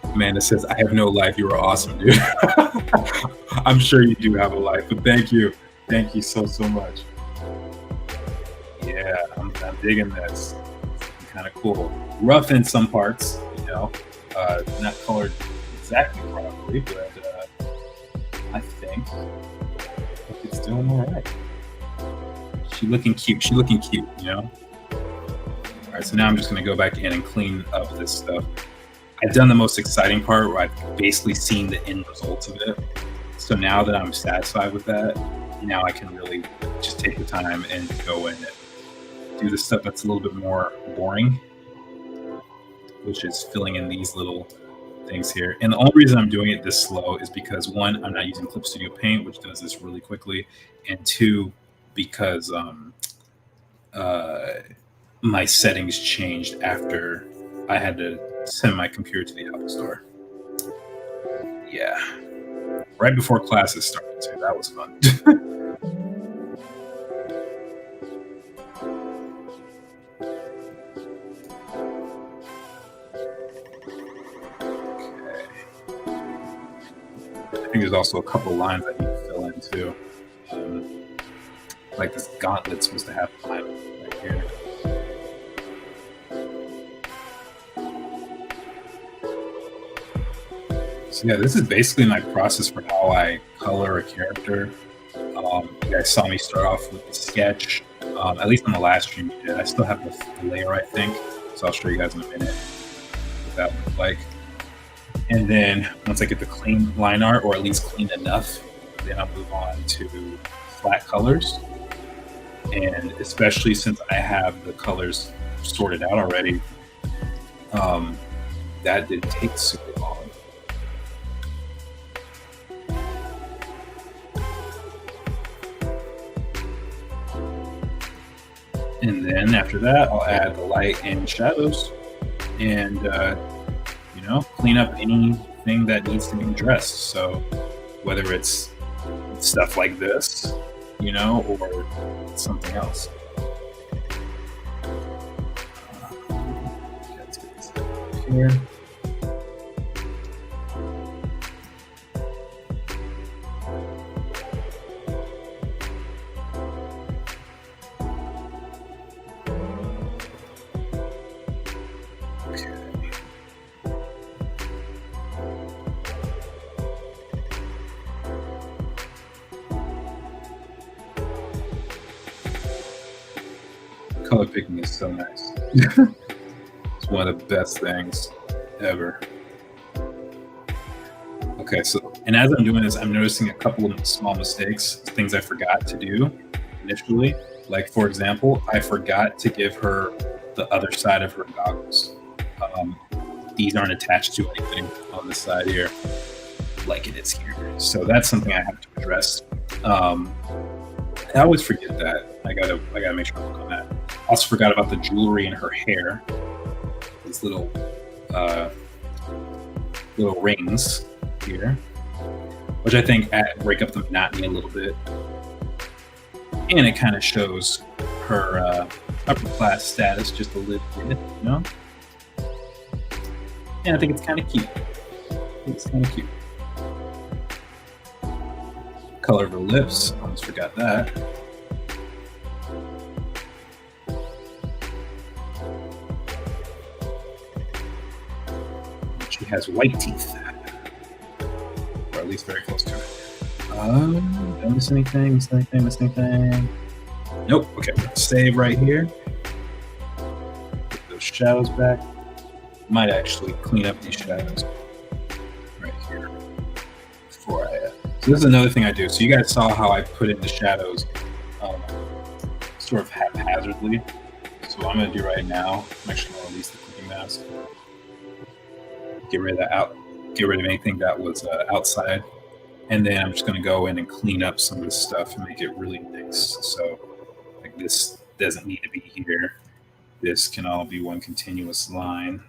A: Amanda says, I have no life. You are awesome, dude. I'm sure you do have a life, but thank you. Thank you so much. Yeah, I'm digging this. It's kind of cool. Rough in some parts, you know, not colored exactly properly, but I think it's doing all right. She's looking cute, you know? All right, so now I'm just gonna go back in and clean up this stuff. I've done the most exciting part where I've basically seen the end results of it. So now that I'm satisfied with that, now I can really just take the time and go in and do the stuff that's a little bit more boring, which is filling in these little things here. And the only reason I'm doing it this slow is because, one, I'm not using Clip Studio Paint, which does this really quickly, and two, because my settings changed after I had to send my computer to the Apple Store. Yeah. Right before classes started, too. That was fun. I think there's also a couple lines I need to fill in too. Like this gauntlet's supposed to have a line right here. So yeah, this is basically my process for how I color a character. You guys saw me start off with the sketch, at least on the last stream you did. I still have the layer, I think, so I'll show you guys in a minute what that looks like. And then once I get the clean line art, or at least clean enough, then I'll move on to flat colors. And especially since I have the colors sorted out already, that did take super long. And then after that, I'll add the light and shadows and, you know, clean up anything that needs to be addressed. So whether it's stuff like this, you know, or something else. Let's get this here. Color picking is so nice. It's one of the best things ever. Okay, so, and as I'm doing this, I'm noticing a couple of small mistakes, things I forgot to do initially. Like, for example, I forgot to give her the other side of her goggles. These aren't attached to anything on the side here, like it is here. So that's something I have to address. I always forget that. I gotta make sure I look on that. Also forgot about the jewelry in her hair. These little rings here, which I think break up the monotony a little bit, and it kind of shows her upper class status just a little bit, you know. And I think it's kind of cute. color of her lips. Almost forgot that. She has white teeth, or at least very close to it. Did I miss anything? Miss anything? Nope. Okay, we're gonna save right here. Get those shadows back. Might actually clean up these shadows right here before I. So this is another thing I do. So you guys saw how I put in the shadows, sort of haphazardly. So what I'm gonna do right now, I'm actually gonna release the clipping mask. Get rid of anything that was outside, and then I'm just going to go in and clean up some of this stuff and make it really nice. So like this doesn't need to be here. This can all be one continuous line.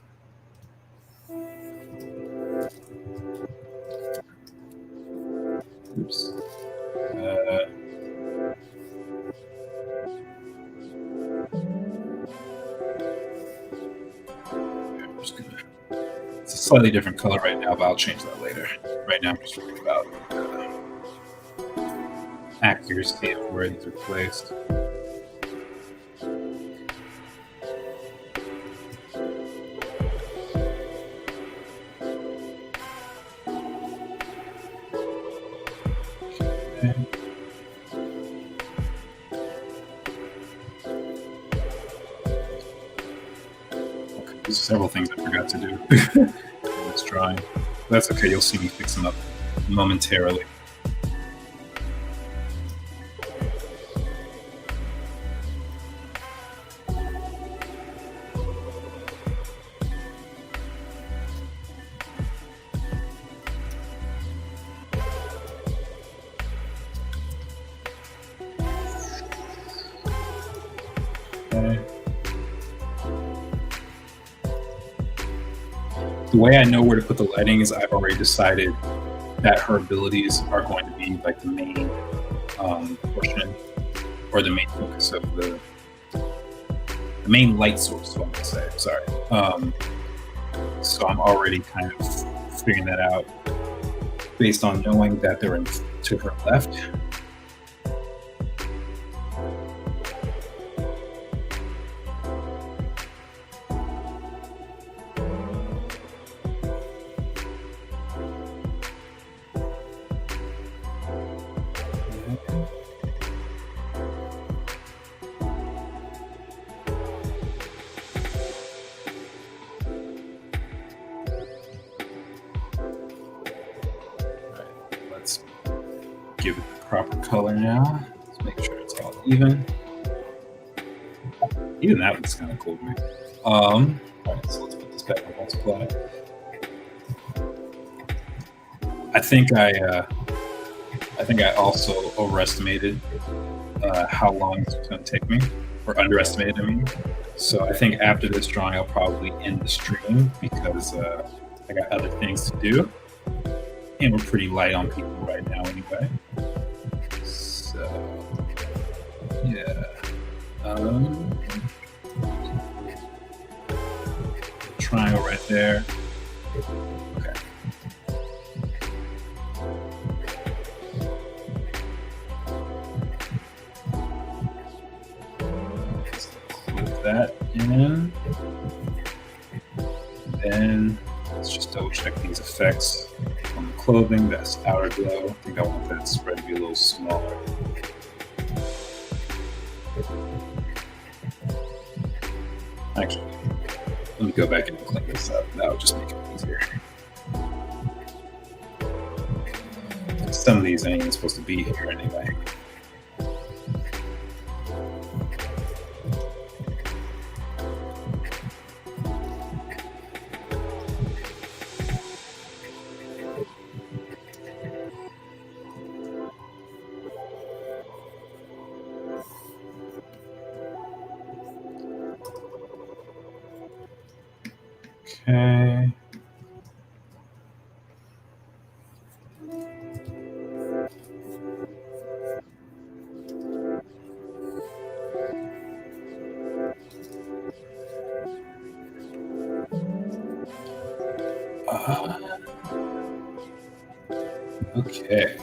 A: Oops. I'm just gonna. It's a slightly different color right now, but I'll change that later. Right now, I'm just worried about accuracy of where these are placed. There's several things I forgot to do in this drawing. That's okay, you'll see me fix them up momentarily. Okay. The way I know where to put the lighting is I've already decided that her abilities are going to be like the main portion, or the main focus of the main light source, so I'm gonna say. Sorry. So I'm already kind of figuring that out based on knowing that they're to her left. Give it the proper color now. Let's make sure it's all even. Even that looks kind of cool to me. All right, so let's put this back on multiply. I think I also overestimated how long this was going to take me, or underestimated, I mean. So I think after this drawing, I'll probably end the stream because I got other things to do. And we're pretty light on people right now anyway. So, yeah. Triangle right there. Okay. Let's clip that in. Then let's just double check these effects on the clothing. That's outer glow. I think I want that spread to be a little smaller. Actually, let me go back and clean this up. That would just make it easier. Some of these ain't even supposed to be here anyway. Okay. Okay.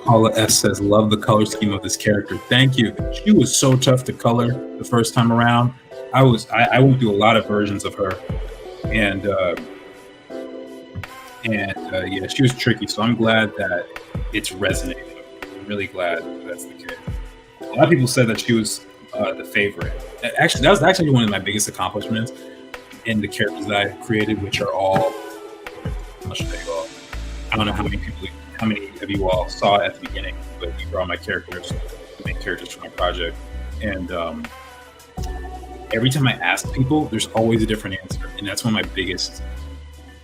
A: Paula S says, "Love the color scheme of this character." Thank you. She was so tough to color the first time around. I went through a lot of versions of her, and yeah, she was tricky. So I'm glad that it's resonating. I'm really glad that's the case. A lot of people said that she was the favorite. Actually, that was actually one of my biggest accomplishments in the characters that I created, which are all. I'll show you all. I don't know how many of you all saw it at the beginning, but these are all my characters, the main characters for my project. And every time I ask people, there's always a different answer, and that's one of my biggest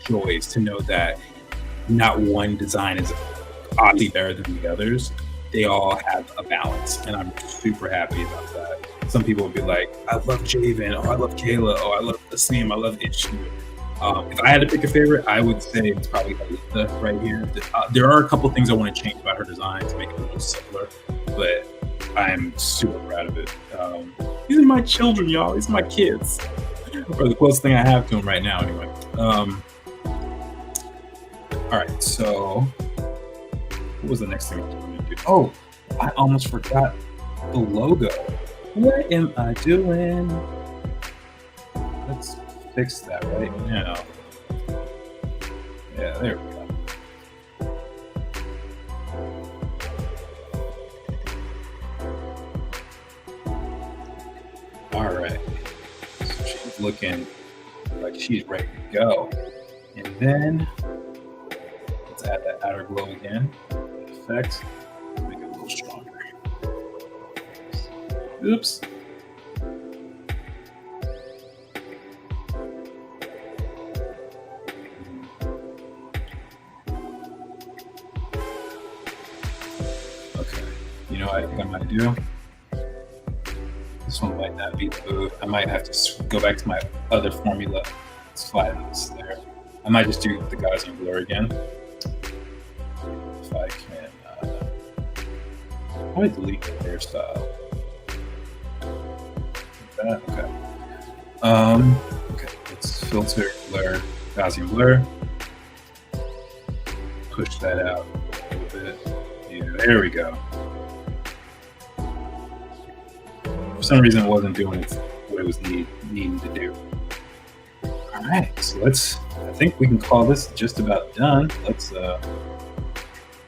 A: joys, to know that not one design is obviously better than the others. They all have a balance, and I'm super happy about that. Some people will be like, "I love Javen," "Oh, I love Kayla," "Oh, I love Asim," "I love Itchy." If I had to pick a favorite, I would say it's probably Alita right here. There are a couple things I want to change about her design to make it a little simpler, but I'm super proud of it. These are my children, y'all. These are my kids, or the closest thing I have to them right now, anyway. All right, so what was the next thing I was going to do? Oh, I almost forgot the logo. What am I doing? Let's fix that right now. Yeah, there we go. All right. So she's looking like she's ready to go. And then let's add that outer glow again. Effect. Make it a little stronger. Oops. Okay. You know what I think I might do? This one might not be good. I might have to go back to my other formula. Let's flatten this there. I might just do the Gaussian blur again. If I can. I might delete the hairstyle. Like that. Okay. Okay. Let's filter, blur, Gaussian blur. Push that out a little bit. Yeah, there we go. For some reason, it wasn't doing what it was needing to do. All right, so I think we can call this just about done.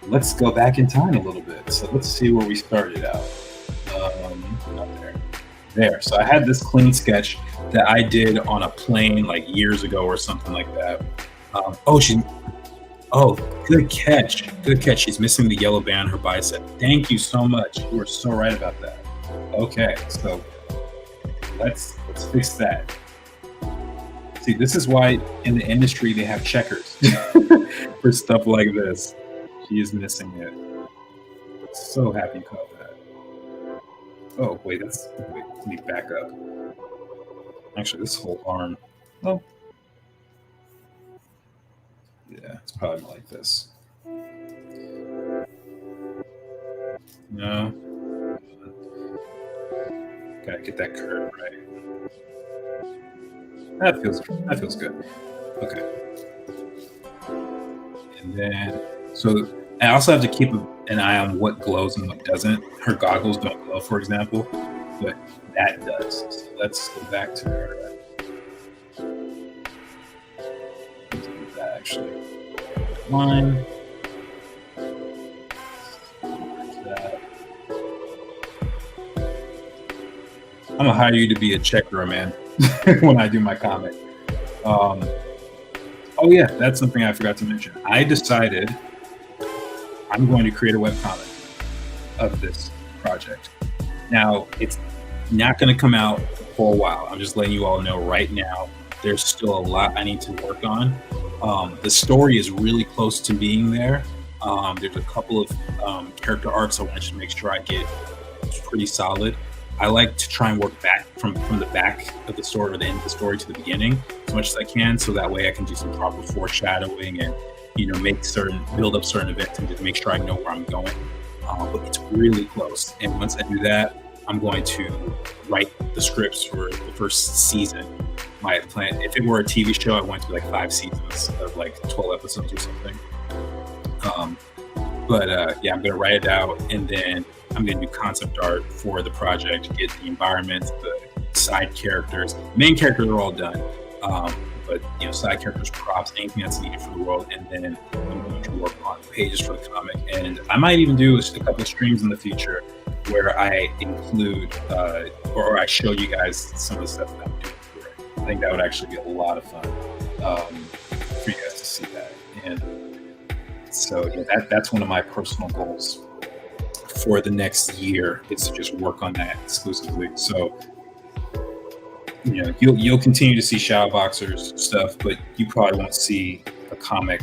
A: Let's go back in time a little bit. So let's see where we started out. Not there. So I had this clean sketch that I did on a plane like years ago or something like that. Good catch. Good catch. She's missing the yellow band on her bicep. Thank you so much. You were so right about that. Okay, so let's fix that. See, this is why in the industry they have checkers for stuff like this. She is missing it. So happy you caught that. Oh, wait, let me back up. Actually, this whole arm. Oh. Yeah, it's probably like this. No. Gotta get that curve right. That feels good. Okay. And then, so I also have to keep an eye on what glows and what doesn't. Her goggles don't glow, for example, but that does. So let's go back to her. Let's do that actually. Line. I'm gonna hire you to be a checker, man, when I do my comic. Oh yeah, that's something I forgot to mention. I decided I'm going to create a webcomic of this project. Now, it's not going to come out for a while. I'm just letting you all know right now. There's still a lot I need to work on. The story is really close to being there. There's a couple of character arcs I want to make sure I get pretty solid. I like to try and work back from the back of the story or the end of the story to the beginning as much as I can, so that way I can do some proper foreshadowing and build up certain events and just make sure I know where I'm going. But it's really close, and once I do that, I'm going to write the scripts for the first season, my plan. If it were a TV show, I want it to be like 5 seasons of like 12 episodes or something. Um, but yeah, I'm gonna write it out, and then I'm gonna do concept art for the project, get the environments, the side characters. Main characters are all done, but side characters, props, anything that's needed for the world, and then I'm going to work on pages for the comic. And I might even do a couple of streams in the future where I include or I show you guys some of the stuff that I'm doing for it. I think that would actually be a lot of fun for you guys to see that. And so yeah, that's one of my personal goals for the next year, is to just work on that exclusively. So you'll continue to see Shadowboxers stuff, but you probably won't see a comic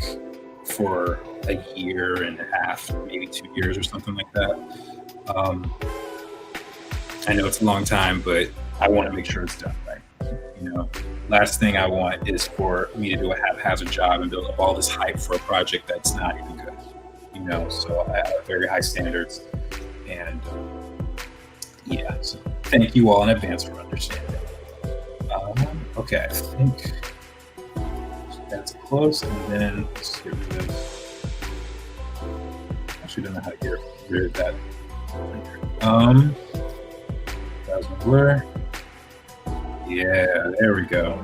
A: for a year and a half, maybe 2 years or something like that. I know it's a long time, but I want to make sure it's done right. Last thing I want is for me to do a haphazard job and build up all this hype for a project that's not even good. So I have very high standards, and yeah. So thank you all in advance for understanding. Okay, I think that's close, and then let's get rid of. Actually, don't know how to get rid of that. That was my blur. Yeah, there we go.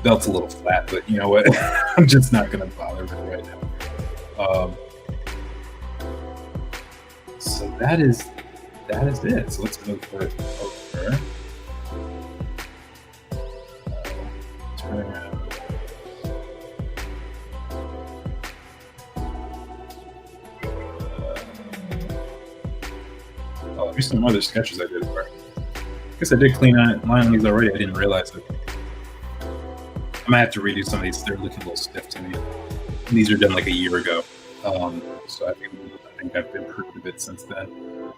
A: Belt's a little flat, but you know what? I'm just not gonna bother with it right now. So that is it. So let's move it over. Turn around. Here's some other sketches I did. I guess I did clean line on these already. I didn't realize it. I might have to redo some of these. They're looking a little stiff to me. These are done like a year ago. So I think I've improved a bit since then.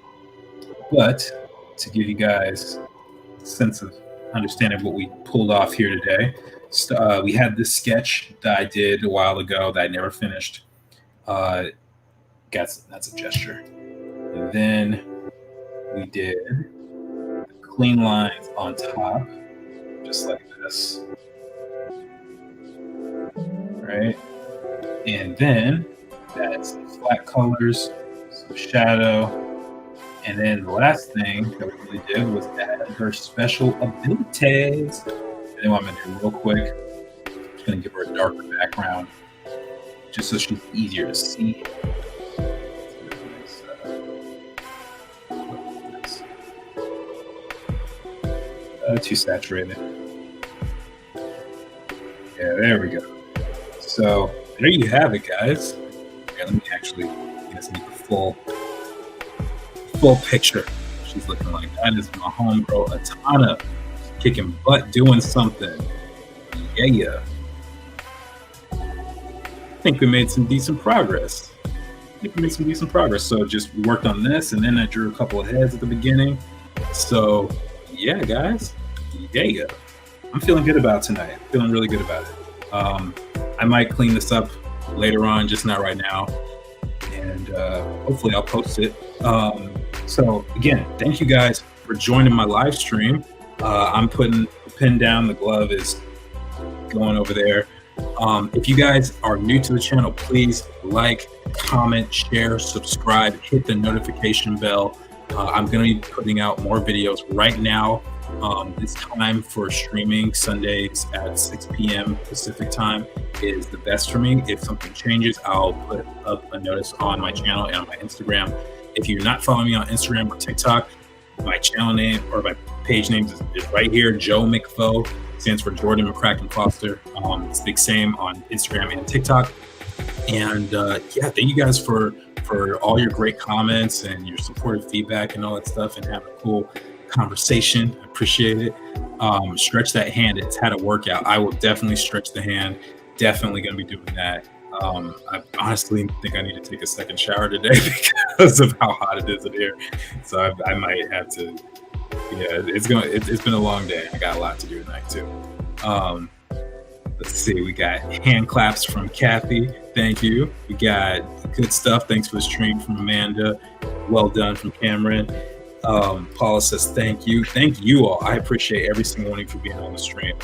A: But to give you guys a sense of understanding what we pulled off here today, we had this sketch that I did a while ago that I never finished. That's a gesture. And then we did clean lines on top, just like this. Right? And then that's flat colors, some shadow. And then the last thing that we really did was add her special abilities. And then what I'm going to do real quick, I'm just going to give her a darker background, just so she's easier to see. Too saturated. Yeah, there we go. So there you have it, guys. Okay, let me actually get the full picture. She's looking like that is my homegirl Atana, kicking butt, doing something. Yeah. I think we made some decent progress. So just worked on this, and then I drew a couple of heads at the beginning. So yeah, guys. Yeah. I'm feeling good about tonight. Feeling really good about it. I might clean this up later on, just not right now. And hopefully I'll post it. So again, thank you guys for joining my live stream. I'm putting the pin down. The glove is going over there. If you guys are new to the channel, please like, comment, share, subscribe, hit the notification bell. I'm going to be putting out more videos right now. This time for streaming Sundays at 6 p.m. Pacific time is the best for me. If something changes, I'll put up a notice on my channel and on my Instagram. If you're not following me on Instagram or TikTok, my channel name or my page name is right here. Joe McFo stands for Jordan McCracken Foster. It's the same on Instagram and TikTok. And yeah, thank you guys for all your great comments and your supportive feedback and all that stuff, and having a cool conversation. I appreciate it. Stretch that hand. It's had a workout. I will definitely stretch the hand. Definitely going to be doing that. I honestly think I need to take a second shower today because of how hot it is in here. So I might have to. Yeah, it's been a long day. I got a lot to do tonight too. Let's see. We got hand claps from Kathy. Thank you. We got good stuff. Thanks for the stream from Amanda. Well done from Cameron. Paula says, thank you. Thank you all. I appreciate every single one of you for being on the stream.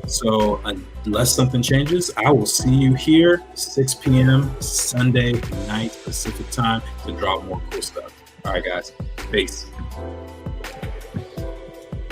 A: So unless something changes, I will see you here 6 p.m. Sunday night Pacific time to drop more cool stuff. All right, guys. Peace.